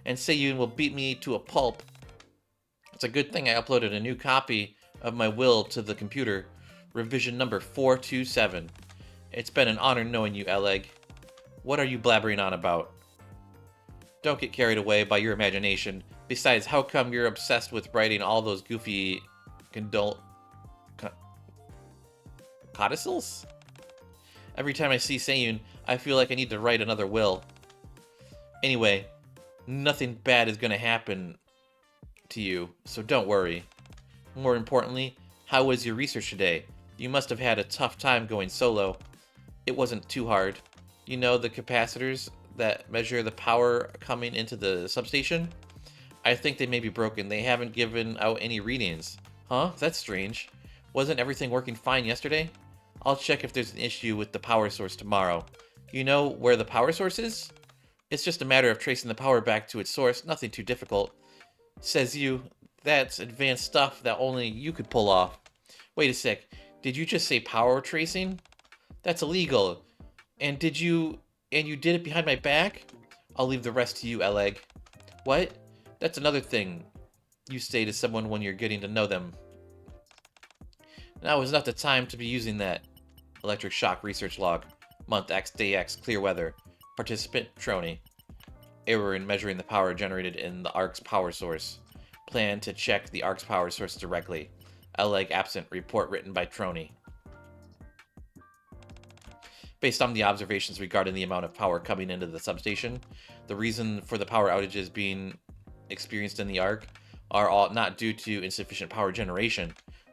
and Seiyun will beat me to a pulp. It's a good thing I uploaded a new copy of my will to the computer. Revision number 427. It's been an honor knowing you, Eleg. What are you blabbering on about? Don't get carried away by your imagination. Besides, how come you're obsessed with writing all those goofy codicils? Every time I see Seiyun, I feel like I need to write another will. Anyway, nothing bad is gonna happen to you, so don't worry. More importantly, how was your research today? You must have had a tough time going solo. It wasn't too hard. You know the capacitors that measure the power coming into the substation? I think they may be broken. They haven't given out any readings. Huh? That's strange. Wasn't everything working fine yesterday? I'll check if there's an issue with the power source tomorrow. You know where the power source is? It's just a matter of tracing the power back to its source. Nothing too difficult. Says you. That's advanced stuff that only you could pull off. Wait a sec. Did you just say power tracing? That's illegal. And you did it behind my back? I'll leave the rest to you, Eleg. What? That's another thing you say to someone when you're getting to know them. Now is not the time to be using that. Electric shock research log. Month X, day X, clear weather. Participant, Trony. Error in measuring the power generated in the ARC's power source. Plan to check the ARC's power source directly. Eleg absent. Report written by Trony. Based on the observations regarding the amount of power coming into the substation, the reason for the power outages being experienced in the ARC are all not due to insufficient power generation.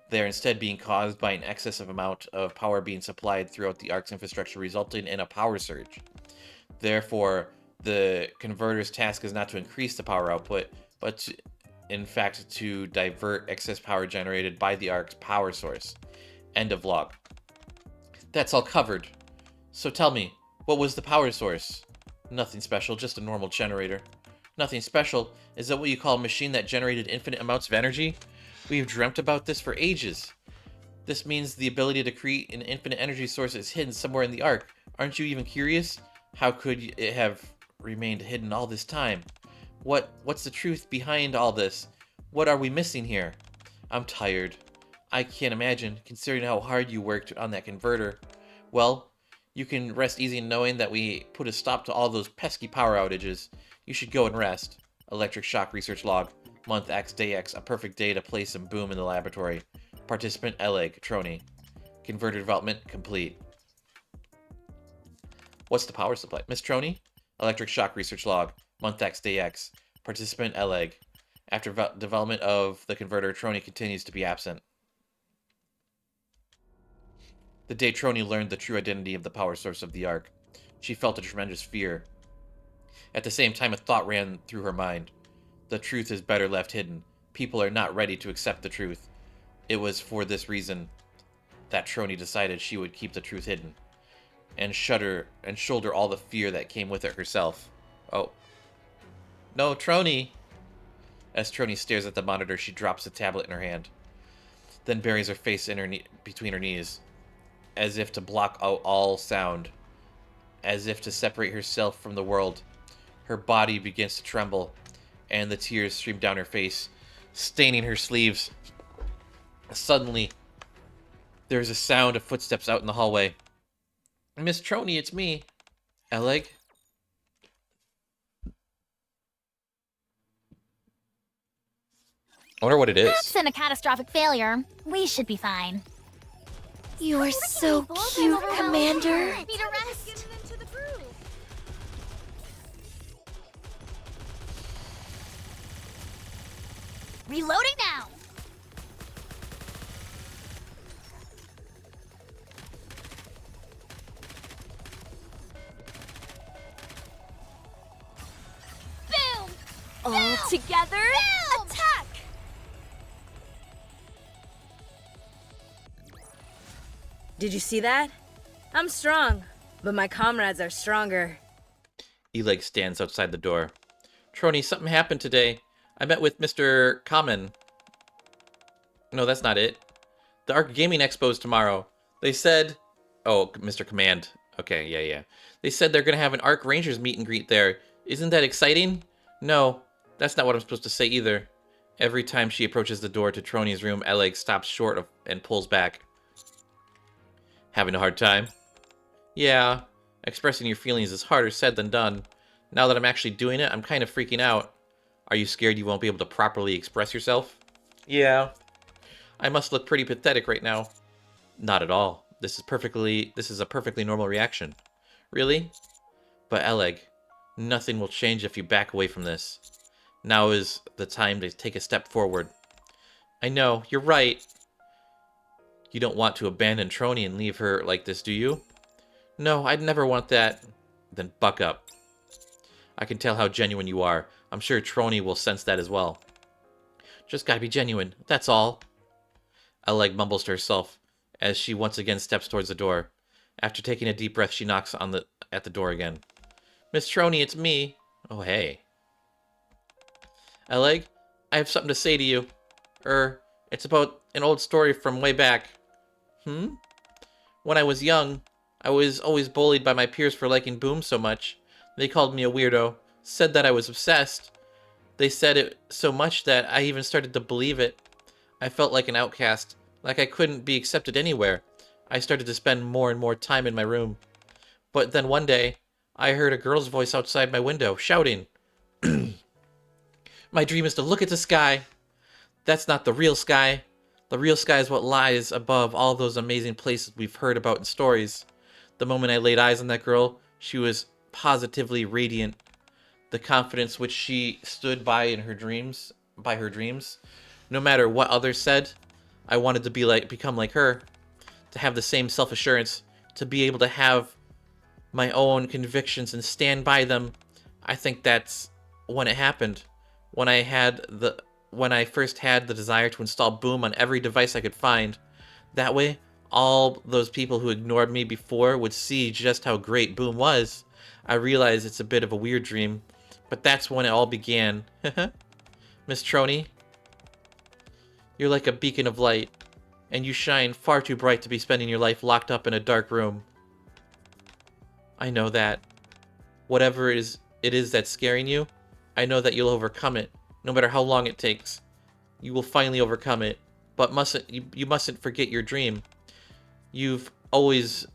They are instead being caused by an excessive amount of power being supplied throughout the ARC's infrastructure, resulting in a power surge. Therefore, the converter's task is not to increase the power output, but in fact to divert excess power generated by the ARC's power source. End of log. That's all covered. So tell me, what was the power source? Nothing special, just a normal generator. Nothing special? Is that what you call a machine that generated infinite amounts of energy? We've dreamt about this for ages. This means the ability to create an infinite energy source is hidden somewhere in the ARC. Aren't you even curious? How could it have remained hidden all this time? What's the truth behind all this? What are we missing here? I'm tired. I can't imagine, considering how hard you worked on that converter. Well, you can rest easy knowing that we put a stop to all those pesky power outages. You should go and rest. Electric shock research log. Month X, day X, a perfect day to place some boom in the laboratory. Participant Eleg, Trony. Converter development complete. What's the power supply? Miss Trony? Electric shock research log. Month X, day X. Participant Eleg. After development of the converter, Trony continues to be absent. The day Trony learned the true identity of the power source of the ARC, she felt a tremendous fear. At the same time, a thought ran through her mind. The truth is better left hidden. People are not ready to accept the truth. It was for this reason that Trony decided she would keep the truth hidden, and shoulder all the fear that came with it herself. Oh. No, Trony! As Trony stares at the monitor, she drops the tablet in her hand, then buries her face in between her knees, as if to block out all sound, as if to separate herself from the world. Her body begins to tremble, and the tears stream down her face, staining her sleeves. Suddenly, there is a sound of footsteps out in the hallway. Miss Trony, it's me. Eleg? I wonder what it is. Absent a catastrophic failure, we should be fine. You are so cute, Commander. Need a rest. Getting into the groove. Reloading now. Boom! All together, Boom! attack! Did you see that? I'm strong, but my comrades are stronger. Eleg stands outside the door. Trony, something happened today. I met with Mr. Common. No, that's not it. The ARC Gaming Expo's tomorrow. They said... Oh, Mr. Command. Okay, yeah. They said they're going to have an ARC Rangers meet and greet there. Isn't that exciting? No, that's not what I'm supposed to say either. Every time she approaches the door to Trony's room, Eleg stops short and pulls back. Having a hard time? Yeah, expressing your feelings is harder said than done. Now that I'm actually doing it, I'm kind of freaking out. Are you scared you won't be able to properly express yourself? Yeah. I must look pretty pathetic right now. Not at all. This is a perfectly normal reaction. Really? But Eleg, nothing will change if you back away from this. Now is the time to take a step forward. I know, you're right. You don't want to abandon Trony and leave her like this, do you? No, I'd never want that. Then buck up. I can tell how genuine you are. I'm sure Trony will sense that as well. Just gotta be genuine, that's all. Eleg mumbles to herself as she once again steps towards the door. After taking a deep breath, she knocks at the door again. Miss Trony, it's me. Oh, hey. Eleg, I have something to say to you. It's about an old story from way back. When I was young, I was always bullied by my peers for liking Boom so much. They called me a weirdo, said that I was obsessed. They said it so much that I even started to believe it. I felt like an outcast, like I couldn't be accepted anywhere. I started to spend more and more time in my room. But then one day, I heard a girl's voice outside my window, shouting, My dream is to look at the sky. That's not the real sky. The real sky is what lies above all those amazing places we've heard about in stories. The moment I laid eyes on that girl, she was positively radiant. The confidence which she stood by in her dreams, no matter what others said, I wanted to become like her, to have the same self-assurance, to be able to have my own convictions and stand by them. I think that's when it happened. When I first had the desire to install Boom on every device I could find. That way, all those people who ignored me before would see just how great Boom was. I realize it's a bit of a weird dream, but that's when it all began. Miss Trony, you're like a beacon of light, and you shine far too bright to be spending your life locked up in a dark room. I know that. Whatever it is that's scaring you, I know that you'll overcome it, no matter how long it takes. You will finally overcome it, but you mustn't forget your dream. You've always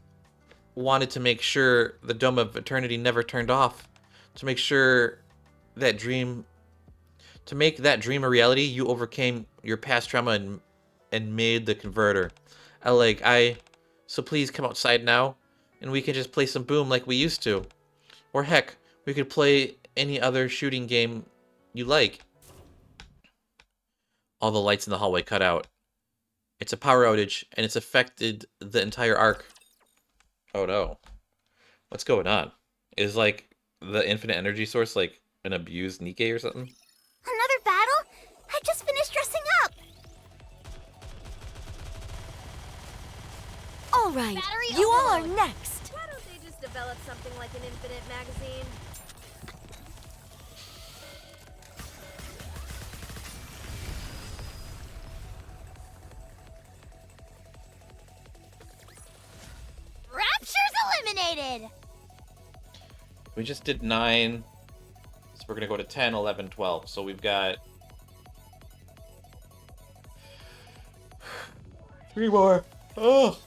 wanted to make sure the Dome of Eternity never turned off. To make that dream a reality, you overcame your past trauma and made the converter. So please come outside now, and we can just play some Boom like we used to. Or heck, we could play any other shooting game you like. All the lights in the hallway cut out. It's a power outage, and it's affected the entire arc. Oh no. What's going on? Is like the infinite energy source like an abused Nikke or something? Another battle? I just finished dressing up! All right, Battery you all are overload. next. Why don't they just develop something like an infinite magazine? Rapture's eliminated! We just did 9. So we're going to go to 10, 11, 12. So we've got 3 more. Oh.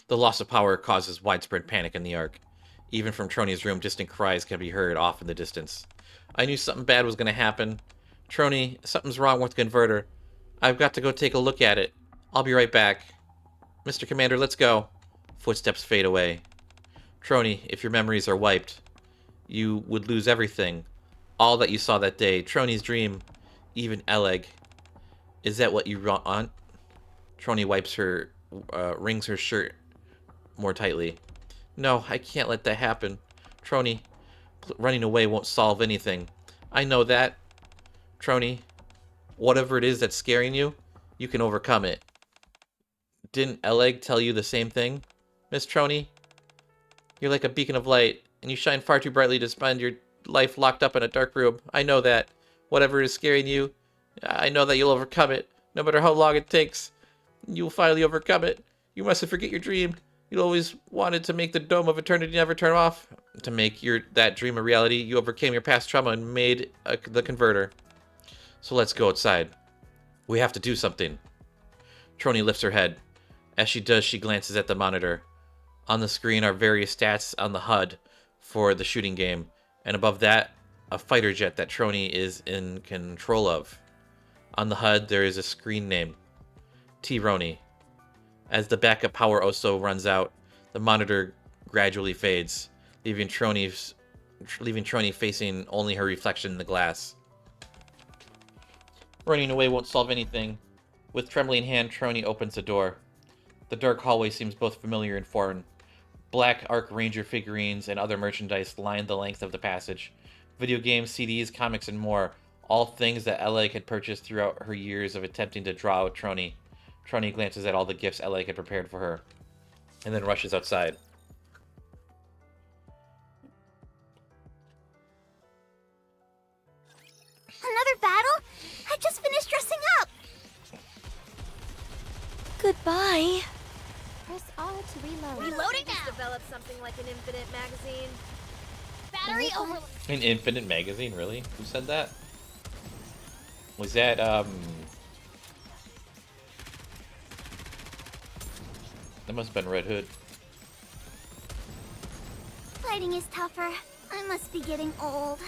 The loss of power causes widespread panic in the Ark. Even from Trony's room, distant cries can be heard off in the distance. I knew something bad was going to happen. Trony, something's wrong with the converter. I've got to go take a look at it. I'll be right back. Mr. Commander, let's go. Footsteps fade away. Trony, if your memories are wiped, you would lose everything. All that you saw that day, Trony's dream, even Eleg. Is that what you want? Trony wrings her shirt more tightly. No, I can't let that happen. Trony, running away won't solve anything. I know that. Trony, whatever it is that's scaring you, you can overcome it. Didn't Eleg tell you the same thing? Miss Trony, you're like a beacon of light, and you shine far too brightly to spend your life locked up in a dark room. I know that. Whatever is scaring you, I know that you'll overcome it. No matter how long it takes, you'll finally overcome it. You mustn't forget your dream. You always wanted to make the Dome of Eternity never turn off. To make that dream a reality, you overcame your past trauma and made the converter. So let's go outside. We have to do something. Trony lifts her head. As she does, she glances at the monitor. On the screen are various stats on the HUD for the shooting game, and above that, a fighter jet that Trony is in control of. On the HUD, there is a screen name, T-Rony. As the backup power also runs out, the monitor gradually fades, leaving Trony's leaving Trony facing only her reflection in the glass. Running away won't solve anything. With trembling hand, Trony opens the door. The dark hallway seems both familiar and foreign. Black Arc Ranger figurines and other merchandise line the length of the passage. Video games, CDs, comics, and more. All things that Eleg had purchased throughout her years of attempting to draw out Trony. Trony glances at all the gifts Eleg had prepared for her, and then rushes outside. Another battle? I just finished dressing up! Goodbye. Press R to reload. Reloading now! Develop something like an infinite magazine. Battery overload. An infinite magazine, really? Who said that? Was that, That must have been Red Hood. Fighting is tougher. I must be getting old.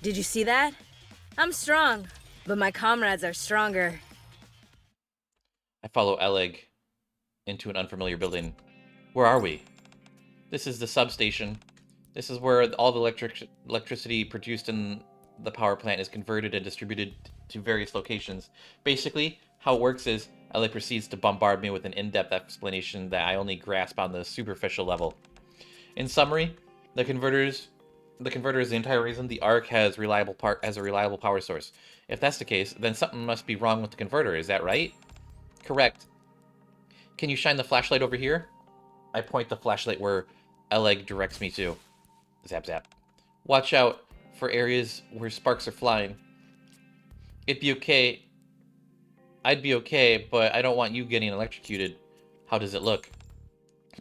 Did you see that? I'm strong, but my comrades are stronger. I follow Eleg into an unfamiliar building. Where are we? This is the substation. This is where all the electricity produced in the power plant is converted and distributed to various locations. Basically, how it works is Eleg proceeds to bombard me with an in-depth explanation that I only grasp on the superficial level. In summary, the converter is the entire reason the Ark has a reliable power source. If that's the case, then something must be wrong with the converter. Is that right? Correct. Can you shine the flashlight over here? I point the flashlight where Eleg directs me to. Zap zap. Watch out for areas where sparks are flying. I'd be okay, but I don't want you getting electrocuted. How does it look?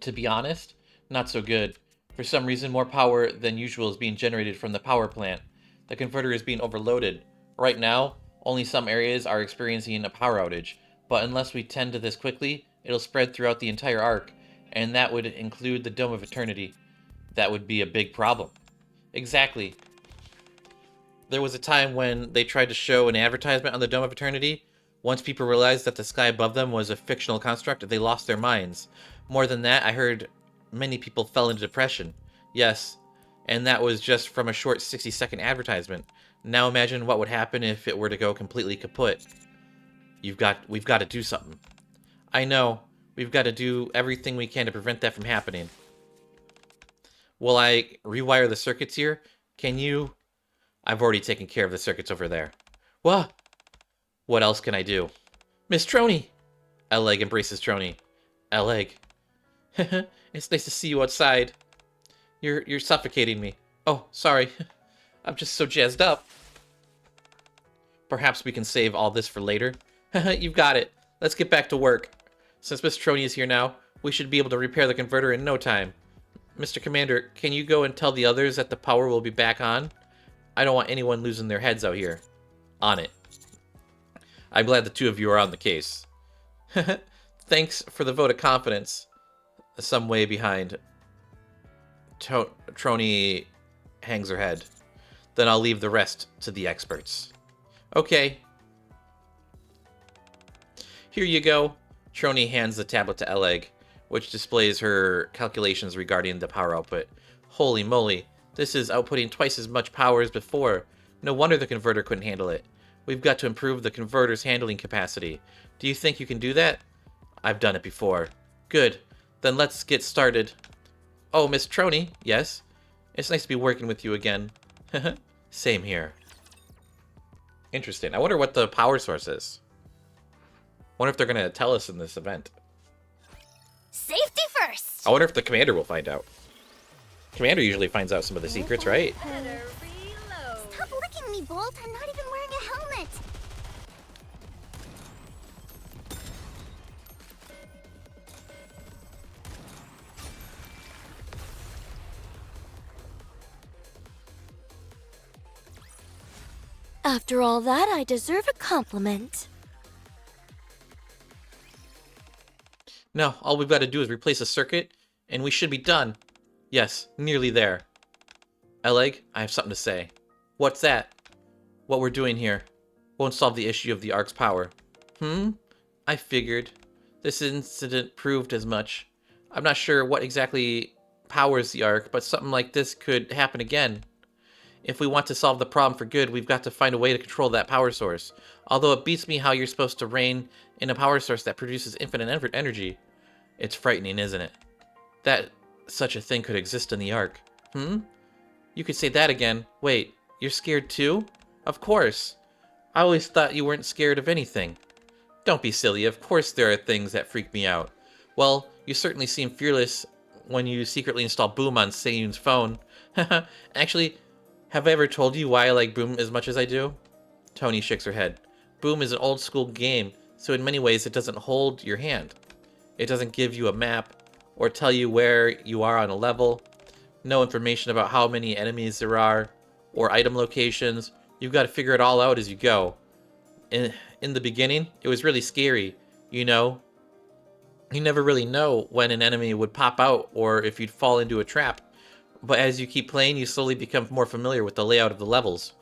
To be honest, not so good. For some reason, more power than usual is being generated from the power plant. The converter is being overloaded. Right now, only some areas are experiencing a power outage, but unless we tend to this quickly, it'll spread throughout the entire Ark, and that would include the Dome of Eternity. That would be a big problem. Exactly. There was a time when they tried to show an advertisement on the Dome of Eternity. Once people realized that the sky above them was a fictional construct, they lost their minds. More than that, I heard many people fell into depression. Yes, and that was just from a short 60-second advertisement. Now imagine what would happen if it were to go completely kaput. We've got to do something. I know. We've got to do everything we can to prevent that from happening. Will I rewire the circuits here? Can you? I've already taken care of the circuits over there. What? What else can I do? Miss Trony! Eleg embraces Trony. Eleg. It's nice to see you outside. You're suffocating me. Oh, sorry. I'm just so jazzed up. Perhaps we can save all this for later. You've got it. Let's get back to work. Since Miss Trony is here now, we should be able to repair the converter in no time. Mr. Commander, can you go and tell the others that the power will be back on? I don't want anyone losing their heads out here. On it. I'm glad the two of you are on the case. Thanks for the vote of confidence. Some way behind. Trony hangs her head. Then I'll leave the rest to the experts. Okay. Here you go. Trony hands the tablet to Eleg, which displays her calculations regarding the power output. Holy moly, this is outputting twice as much power as before. No wonder the converter couldn't handle it. We've got to improve the converter's handling capacity. Do you think you can do that? I've done it before. Good. Then let's get started. Oh, Miss Trony, yes? It's nice to be working with you again. Same here. Interesting. I wonder what the power source is. Wonder if they're going to tell us in this event. Safety first! I wonder if the commander will find out. Commander usually finds out some of the secrets, right? Better reload. Stop licking me, Bolt. I'm not even wearing a helmet. After all that, I deserve a compliment. No, all we've got to do is replace a circuit, and we should be done. Yes, nearly there. Eleg, I have something to say. What's that? What we're doing here won't solve the issue of the Ark's power. I figured. This incident proved as much. I'm not sure what exactly powers the Ark, but something like this could happen again. If we want to solve the problem for good, we've got to find a way to control that power source. Although it beats me how you're supposed to rein in a power source that produces infinite energy. It's frightening, isn't it? That such a thing could exist in the Ark. You could say that again. Wait, you're scared too? Of course. I always thought you weren't scared of anything. Don't be silly, of course there are things that freak me out. Well, you certainly seem fearless when you secretly install Boom on Seiyun's phone. Actually, have I ever told you why I like Boom as much as I do? Tony shakes her head. Boom is an old school game, so in many ways it doesn't hold your hand. It doesn't give you a map, or tell you where you are on a level. No information about how many enemies there are, or item locations. You've got to figure it all out as you go. In the beginning, it was really scary, you know? You never really know when an enemy would pop out or if you'd fall into a trap. But as you keep playing, you slowly become more familiar with the layout of the levels.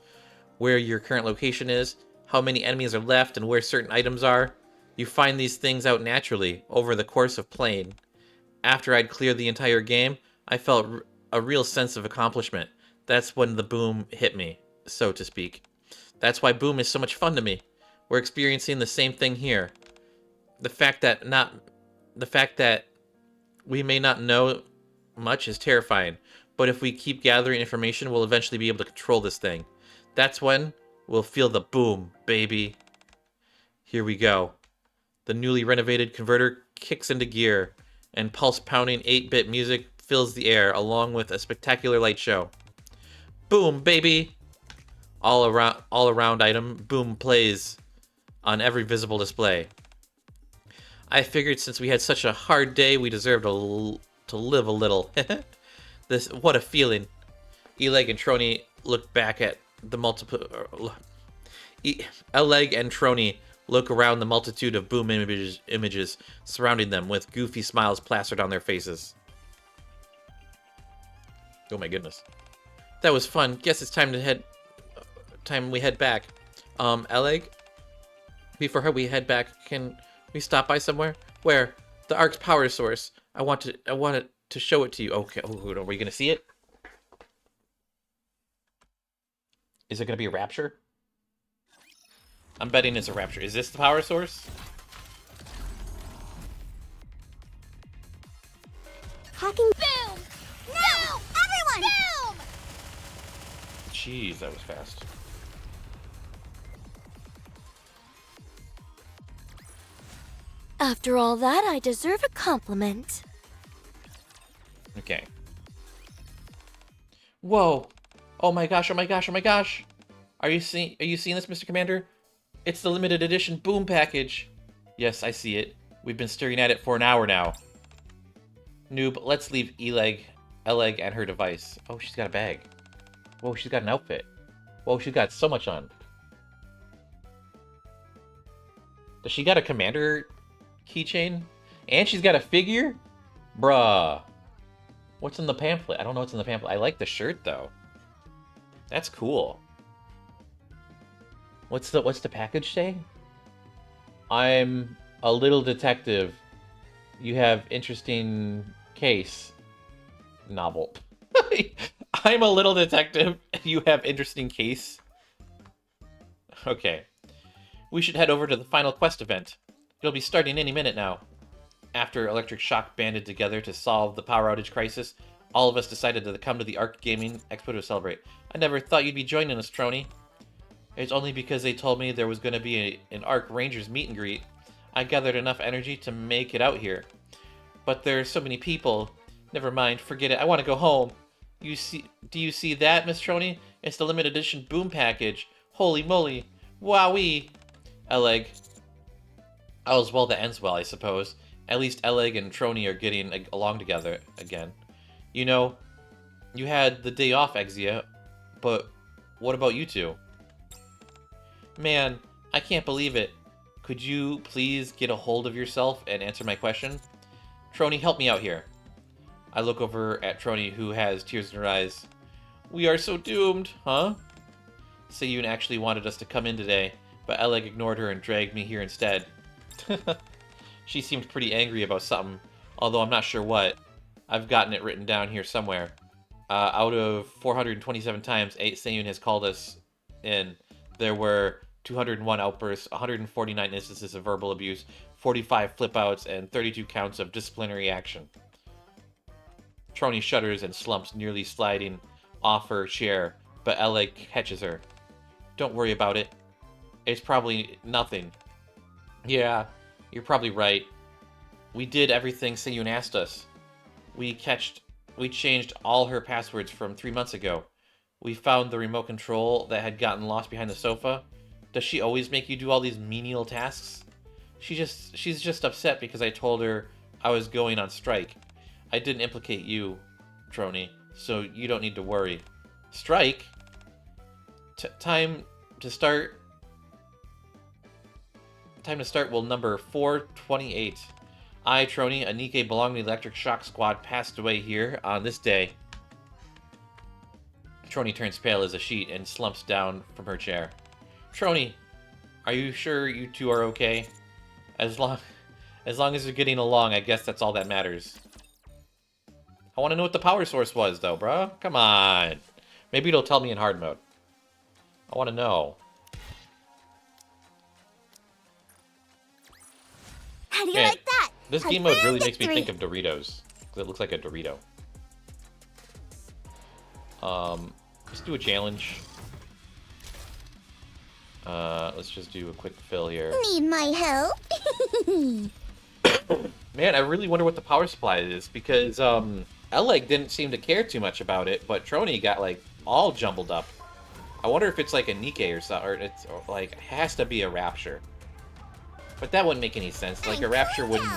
Where your current location is, how many enemies are left, and where certain items are. You find these things out naturally over the course of playing. After I'd cleared the entire game, I felt a real sense of accomplishment. That's when the Boom hit me, so to speak. That's why Boom is so much fun to me. We're experiencing the same thing here. The fact that we may not know much is terrifying, but if we keep gathering information, we'll eventually be able to control this thing. That's when we'll feel the boom, baby. Here we go. The newly renovated converter kicks into gear, and pulse-pounding 8-bit music fills the air, along with a spectacular light show. Boom, baby! All around item, Boom plays on every visible display. I figured since we had such a hard day, we deserved to live a little. What a feeling. Eleg and Trony look back at the Eleg and Trony look around the multitude of Boom images surrounding them, with goofy smiles plastered on their faces. Oh my goodness. That was fun. Guess it's time we head back. Eleg? Before we head back, can we stop by somewhere? Where? The Ark's power source. I wanted to show it to you. Okay. Oh, are we gonna see it? Is it gonna be a rapture? I'm betting it's a rapture. Is this the power source? Hacking boom! No! Everyone! Boom! Jeez, that was fast. After all that, I deserve a compliment. Okay. Whoa! Oh my gosh! Oh my gosh! Oh my gosh! Are you seeing this, Mr. Commander? It's the limited edition Boom package. Yes, I see it. We've been staring at it for an hour now. Noob, let's leave Eleg and her device. Oh, she's got a bag. Whoa, she's got an outfit. Whoa, she's got so much on. Does she got a commander keychain? And she's got a figure? Bruh. What's in the pamphlet? I don't know what's in the pamphlet. I like the shirt, though. That's cool. What's the package say? I'm a little detective. You have interesting case. Novel. I'm a little detective. You have interesting case. Okay. We should head over to the final quest event. It'll be starting any minute now. After Electric Shock banded together to solve the power outage crisis, all of us decided to come to the Arc Gaming Expo to celebrate. I never thought you'd be joining us, Trony. It's only because they told me there was going to be an Arc Rangers meet and greet. I gathered enough energy to make it out here. But there are so many people. Never mind, forget it. I want to go home. Do you see that, Miss Trony? It's the limited edition Boom package. Holy moly. Wowee. Eleg. All's well that ends well, I suppose. At least Eleg and Trony are getting along together again. You know, you had the day off, Exia, but what about you two? Man, I can't believe it. Could you please get a hold of yourself and answer my question? Trony, help me out here. I look over at Trony, who has tears in her eyes. We are so doomed, huh? Seiyun actually wanted us to come in today, but Eleg ignored her and dragged me here instead. She seemed pretty angry about something, although I'm not sure what. I've gotten it written down here somewhere. Out of 427 times Seiyun has called us in, there were 201 outbursts, 149 instances of verbal abuse, 45 flip-outs, and 32 counts of disciplinary action. Trony shudders and slumps, nearly sliding off her chair, but Ella catches her. Don't worry about it. It's probably nothing. Yeah, you're probably right. We did everything Seiyun asked us. We changed all her passwords from 3 months ago. We found the remote control that had gotten lost behind the sofa. Does she always make you do all these menial tasks? She's just upset because I told her I was going on strike. I didn't implicate you, Trony, so you don't need to worry. Strike? Time to start will number 428. I, Trony, a Nikke belonging to the Electric Shock Squad, passed away here on this day. Trony turns pale as a sheet and slumps down from her chair. Trony, are you sure you two are okay? As long as you're getting along, I guess that's all that matters. I want to know what the power source was, though, bruh. Come on. Maybe it'll tell me in hard mode. I want to know. How do you Man, like that? This game mode really makes me think of Doritos. Because it looks like a Dorito. Let's do a challenge. Let's just do a quick fill here. Need my help? Man, I really wonder what the power supply is, because Eleg didn't seem to care too much about it, but Trony got like all jumbled up. I wonder if it's like a Nikke or something, or it's like has to be a Rapture. But that wouldn't make any sense. Like a Rapture wouldn't.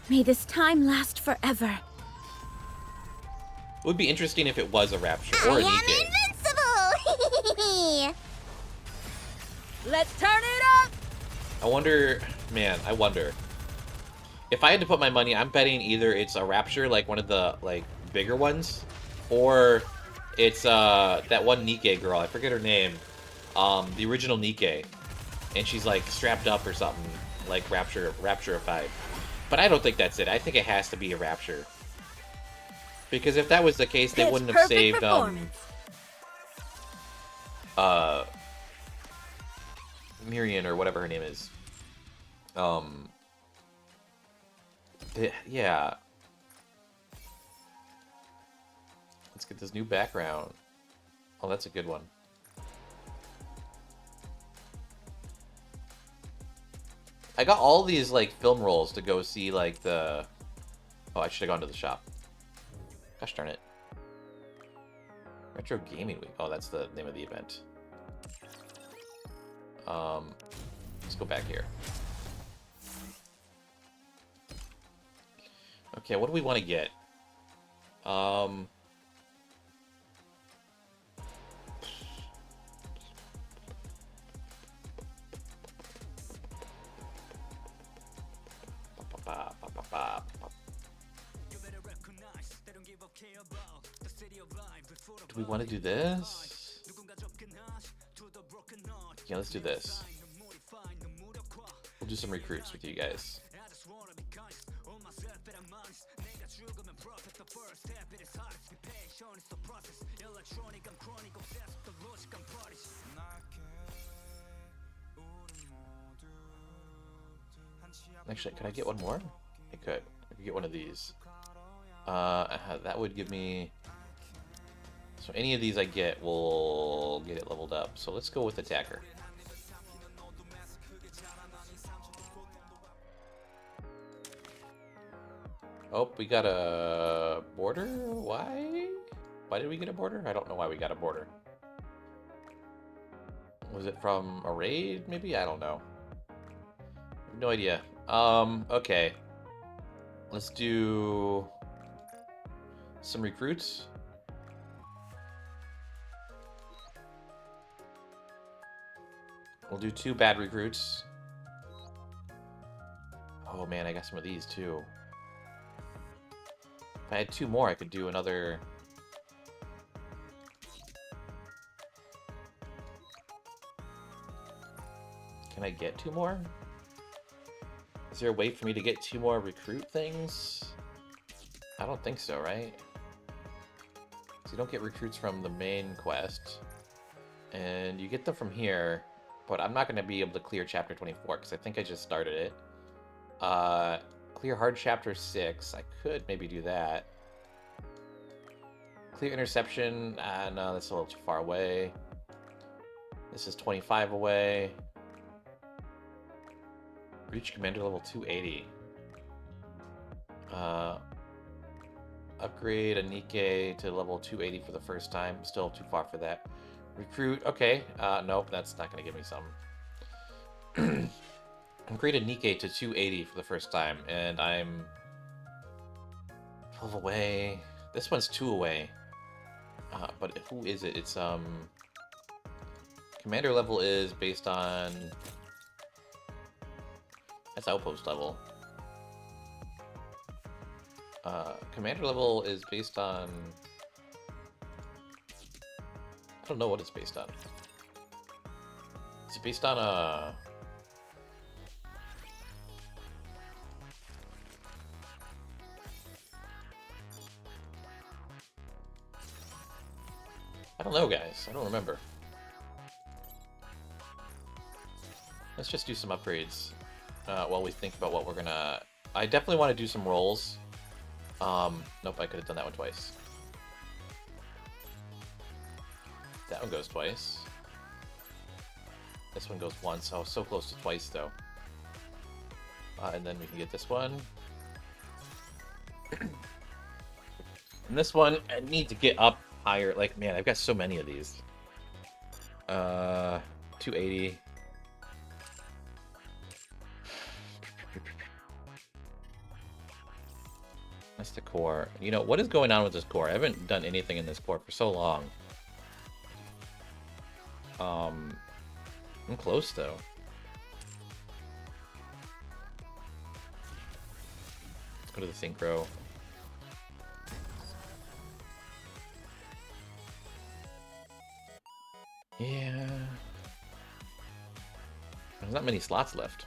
May this time last forever. It would be interesting if it was a Rapture or a I Nikke. am invincible! Let's turn it up! I wonder, man, I wonder. If I had to put my money, I'm betting either it's a Rapture, like one of the like bigger ones, or it's that one Nikke girl. I forget her name. The original Nikke, and she's like strapped up or something, like Rapture-ified. But I don't think that's it. I think it has to be a Rapture. Because if that was the case, they wouldn't have saved Miriam or whatever her name is. Yeah. Let's get this new background. Oh, that's a good one. I got all these like film rolls to go see like the. Oh, I should have gone to the shop. Gosh darn it. Retro Gaming Week. Oh, that's the name of the event. Let's go back here. Okay, what do we want to get? Do we want to do this? Yeah, let's do this. We'll do some recruits with you guys. Actually, could I get one more? I could. I could get one of these. That would give me... So any of these I get will get it leveled up. So let's go with Attacker. Oh, we got a border? Why? Why did we get a border? I don't know why we got a border. Was it from a raid, maybe? I don't know. No idea. Okay. Let's do some recruits. We'll do 2 bad recruits. Oh man, I got some of these too. If I had 2 more, I could do another... Can I get 2 more? Is there a way for me to get 2 more recruit things? I don't think so, right? So you don't get recruits from the main quest. And you get them from here, but I'm not going to be able to clear Chapter 24, because I think I just started it. Clear hard Chapter 6. I could maybe do that. Clear interception. No, that's a little too far away. This is 25 away. Reach commander level 280. Upgrade a Nikke to level 280 for the first time. Still too far for that. Recruit. Okay. Nope, that's not going to give me some. Upgrade a Nikke to 280 for the first time, and I'm 12 away. This one's 2 away. But who is it? It's commander level is based on, that's outpost level. Commander level is based on, I don't know what it's based on. Is it based on I don't know, guys. I don't remember. Let's just do some upgrades while we think about what we're gonna... I definitely want to do some rolls. Nope, I could have done that one twice. That one goes twice. This one goes once. Oh, so close to twice, though. And then we can get this one. And this one, I need to get up higher. Like, man, I've got so many of these. 280. That's the core. You know, what is going on with this core? I haven't done anything in this core for so long. I'm close, though. Let's go to the synchro. Yeah. There's not many slots left.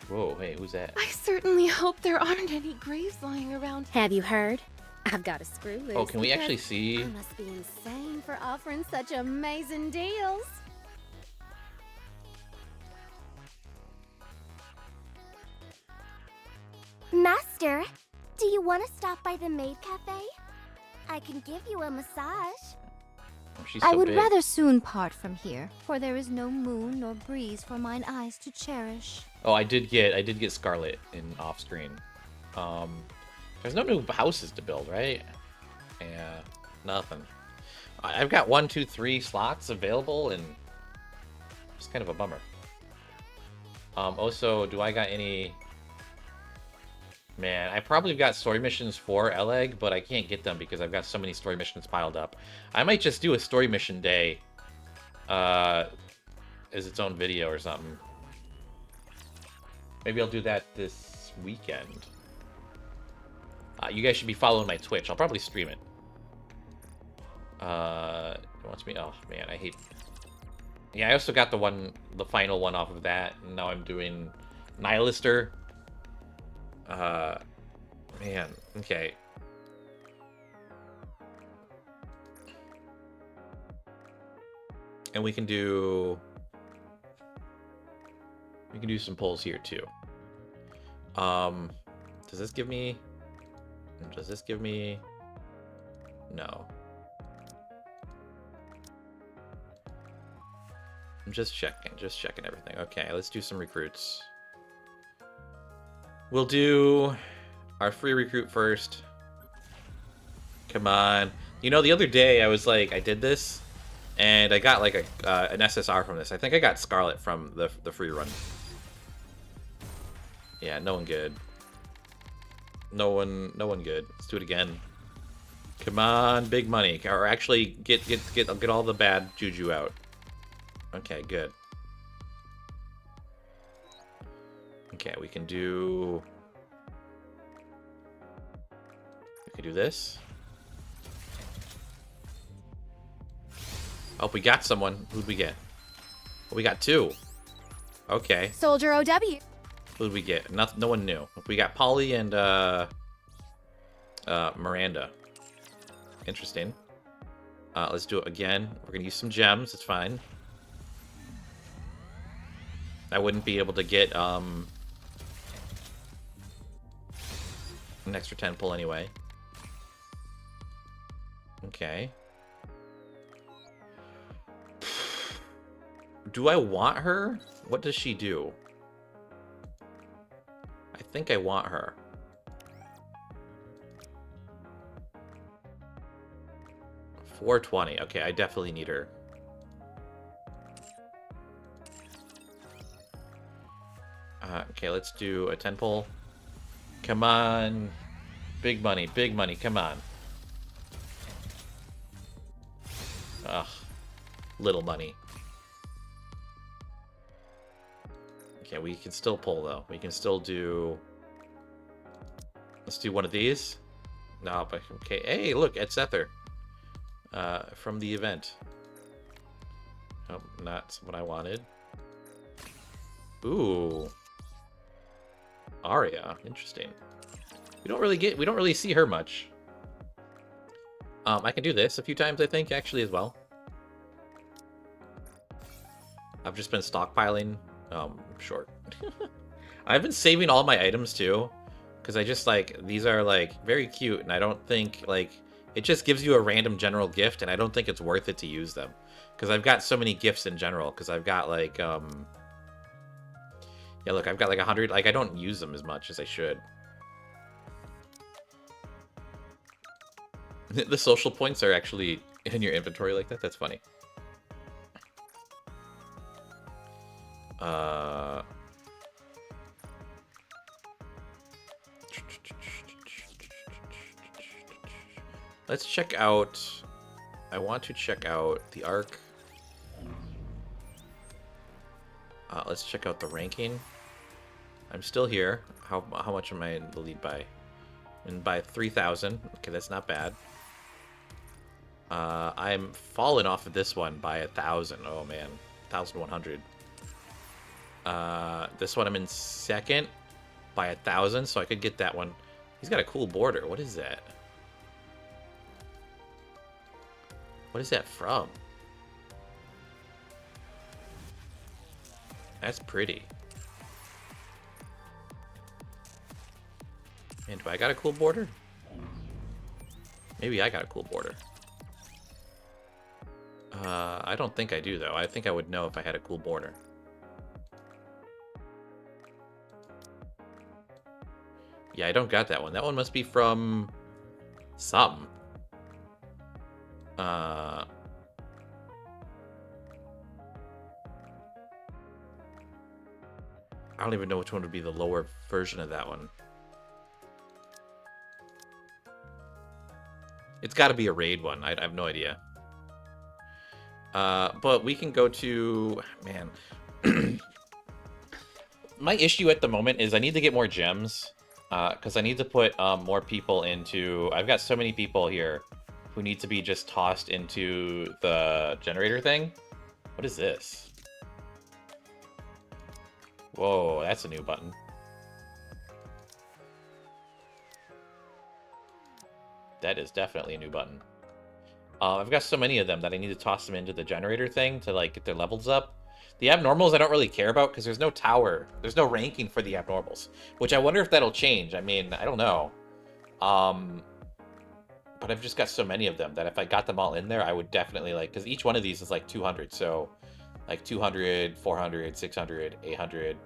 Whoa, hey, who's that? I certainly hope there aren't any graves lying around. Have you heard? I've got a screw loose. Oh, can we because actually see? I must be insane for offering such amazing deals. Master, do you want to stop by the maid cafe? I can give you a massage. Oh, she's I so would big. rather soon part from here, for there is no moon nor breeze for mine eyes to cherish. Oh, I did get Scarlet in off screen. There's no new houses to build, right? Yeah, nothing. I've got 1, 2, 3 slots available, and it's kind of a bummer. Also, do I got any? Man, I probably got story missions for Eleg, but I can't get them because I've got so many story missions piled up. I might just do a story mission day as its own video or something. Maybe I'll do that this weekend. You guys should be following my Twitch. I'll probably stream it. It wants me... Oh, man, I hate... Yeah, I also got the final one off of that, and now I'm doing Nihilister. Man, okay. And we can do some polls here too. Does this give me no. I'm just checking everything. Okay, let's do some recruits. We'll do our free recruit first. Come on. You know, the other day I was like, I did this, and I got like an SSR from this. I think I got Scarlet from the free run. Yeah, no one good. No one good. Let's do it again. Come on, big money. Or actually, get all the bad juju out. Okay, good. Okay, we can do this. Oh, we got someone. Who'd we get? Oh, we got 2. Okay. Soldier OW. Who did we get? No one knew. We got Polly and Miranda. Interesting. Let's do it again. We're gonna use some gems. It's fine. I wouldn't be able to get an extra 10 pull anyway. Okay. Do I want her? What does she do? I think I want her. $420. Okay, I definitely need her. Okay, let's do a 10 pull. Come on. Big money, come on. Ugh. Little money. Okay, we can still pull, though. We can still do... Let's do one of these. No, but... Okay, hey, look, Ed Sether. From the event. Oh, not what I wanted. Ooh. Arya, interesting. We don't really see her much. I can do this a few times, I think, actually, as well. I've just been stockpiling. Short. I've been saving all my items, too. Because I just, like, these are, like, very cute. And I don't think, like, it just gives you a random general gift. And I don't think it's worth it to use them. Because I've got so many gifts in general. Because I've got, like, yeah, look, I've got, like, 100. Like, I don't use them as much as I should. The social points are actually in your inventory like that? That's funny. Let's check out... I want to check out the Arc. Let's check out the ranking. I'm still here. How much am I in the lead by? And by 3,000. Okay, that's not bad. I'm falling off of this one by 1,000. Oh man, 1,100. This one I'm in second by 1,000, so I could get that one. He's got a cool border. What is that? What is that from? That's pretty. And do I got a cool border? Maybe I got a cool border. I don't think I do, though. I think I would know if I had a cool border. Yeah, I don't got that one. That one must be from... something. I don't even know which one would be the lower version of that one. It's got to be a raid one. I have no idea. But we can go to... Man. My issue at the moment is I need to get more gems. Because I need to put more people into... I've got so many people here who need to be just tossed into the generator thing. What is this? Whoa, that's a new button. That is definitely a new button. I've got so many of them that I need to toss them into the generator thing to like get their levels up. The abnormals I don't really care about because there's no tower. There's no ranking for the abnormals, which I wonder if that'll change. I mean, I don't know. But I've just got so many of them that if I got them all in there, I would definitely like, because each one of these is like 200. So like 200, 400, 600, 800,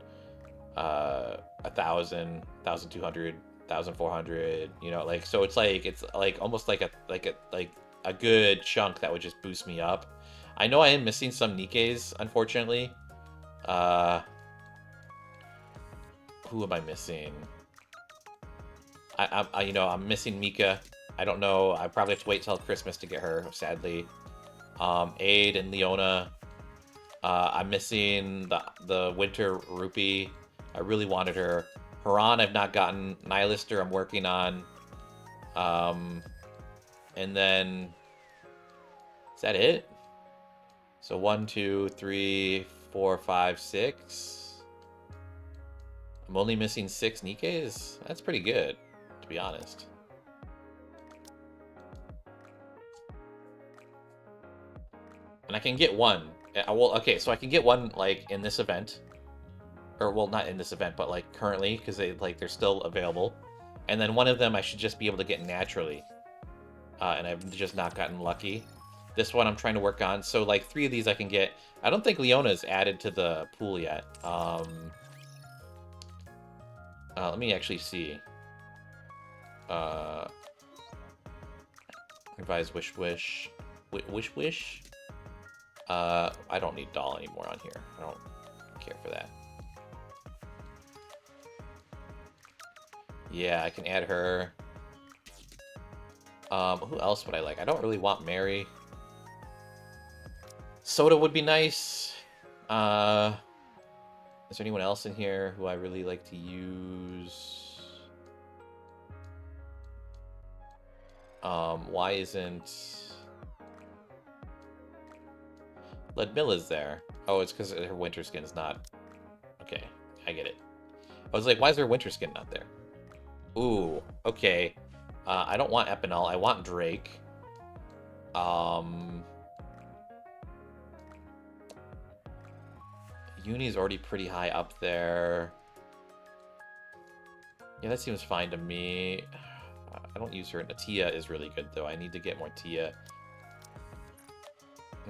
1,000, 1,200, 1,400, you know, like, so it's like almost like a good chunk that would just boost me up. I know I am missing some Nikkes, unfortunately. Who am I missing? I'm missing Mika. I don't know. I probably have to wait till Christmas to get her, sadly. Aid and Leona. I'm missing the Winter Rupee. I really wanted her. Haran I've not gotten. Nihilister I'm working on. And then... Is that it? So 1, 2, 3, 4, 5, 6. I'm only missing 6 Nikkes? That's pretty good, to be honest. And I can get one. Well, okay, so I can get one, like, in this event. Or, well, not in this event, but, like, currently, because they're still available. And then one of them I should just be able to get naturally. And I've just not gotten lucky. This one I'm trying to work on. So, like, 3 of these I can get. I don't think Leona's added to the pool yet. Let me actually see. Revise Wish Wish. Wish Wish? I don't need doll anymore on here. I don't care for that. Yeah, I can add her. Who else would I like? I don't really want Mary. Soda would be nice. Is there anyone else in here who I really like to use? Why isn't... Leadmilla's there. Oh, it's because her winter skin's not... Okay, I get it. I was like, why is her winter skin not there? Ooh, okay. I don't want Epinal. I want Drake. Uni's already pretty high up there. Yeah, that seems fine to me. I don't use her. Tia is really good, though. I need to get more Tia.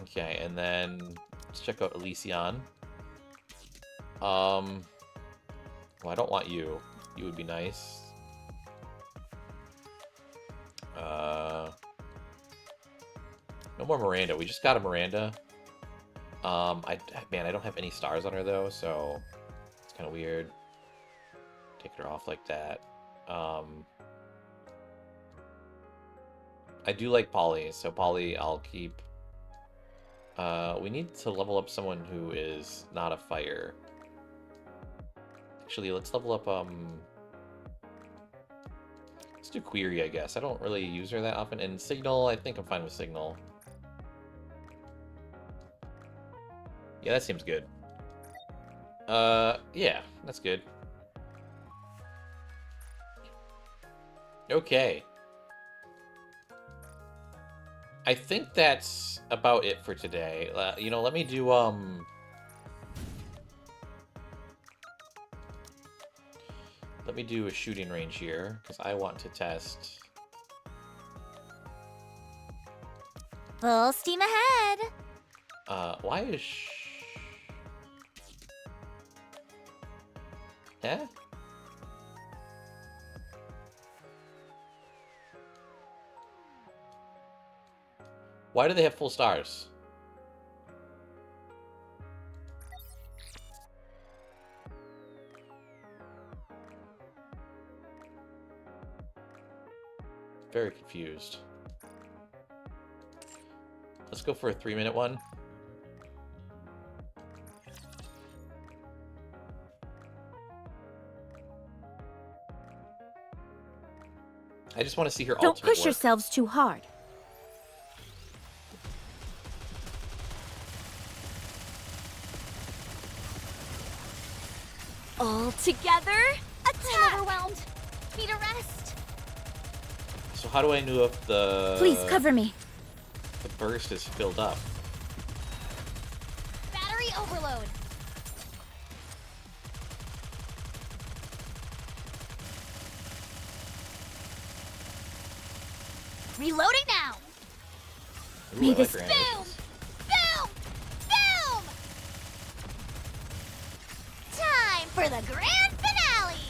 Okay, and then let's check out Elysion. Well, I don't want you. You would be nice. No more Miranda. We just got a Miranda. Man, I don't have any stars on her though, so it's kind of weird. Take her off like that. I do like Polly, so Polly I'll keep. We need to level up someone who is not a fire. Actually, let's level up, let's do Query, I guess. I don't really use her that often. And Signal, I think I'm fine with Signal. Yeah, that seems good. Yeah, that's good. Okay. I think that's about it for today. You know, let me do, let me do a shooting range here, because I want to test. Full steam ahead. Why is Eh? Why do they have full stars? Very confused. Let's go for a 3-minute one. I just want to see her Don't ultimate push work. yourselves too hard. All together, I'm overwhelmed. Need a rest. So how do I know if the please cover me. the burst is filled up? Battery overload. Reloading now. Ooh, May I like this her Boom! animations. Boom! Boom! Time for the grand finale.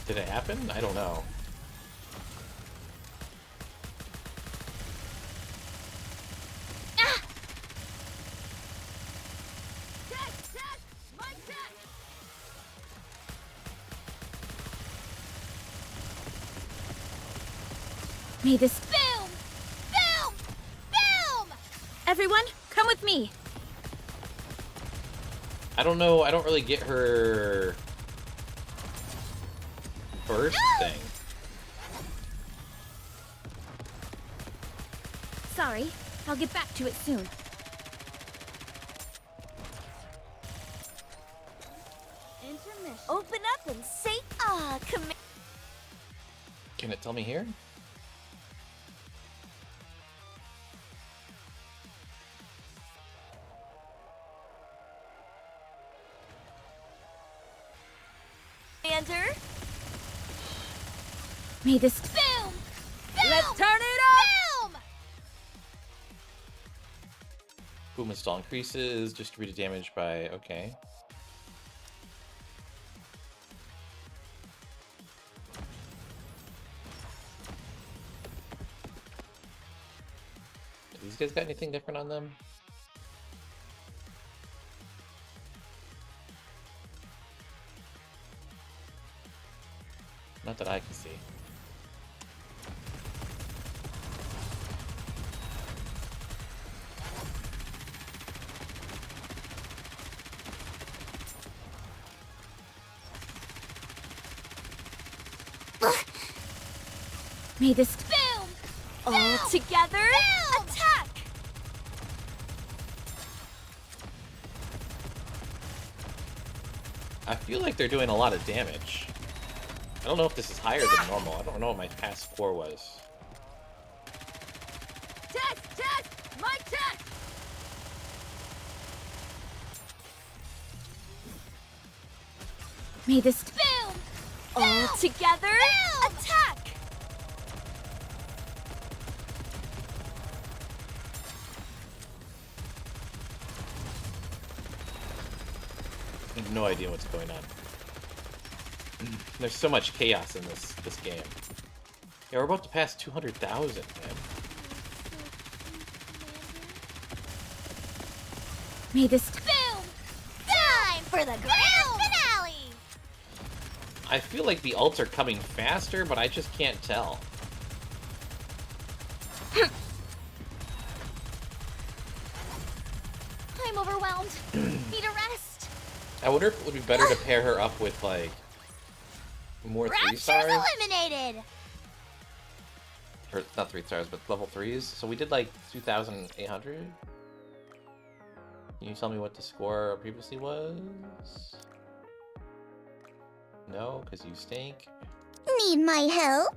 Did it happen? I don't know. Ah! May this... Boom! Boom! Boom! Everyone, come with me. I don't know. I don't really get her burst thing. Sorry, I'll get back to it soon. Open up and say Ah, Can it tell me here? Commander. May this Boom! Let's turn it up! Boom! Boom install increases distributed damage by... Okay. Do these guys got anything different on them? Not that I can see. may this Boom! all Together, attack! I feel like they're doing a lot of damage. I don't know if this is higher than normal. I don't know what my past score was. Test! Test! My test! may this Boom! all Together, attack! I have no idea what's going on. There's so much chaos in this game. Yeah, we're about to pass 200,000, man. may this Boom! Time for the grand finale! I feel like the ults are coming faster, but I just can't tell. I'm overwhelmed. Need a rest. I wonder if it would be better to pair her up with, like, more 3 Rapture's stars? eliminated! Or, not 3 stars, but level 3s. So we did, like, 2,800? Can you tell me what the score previously was? No, because you stink. Need my help?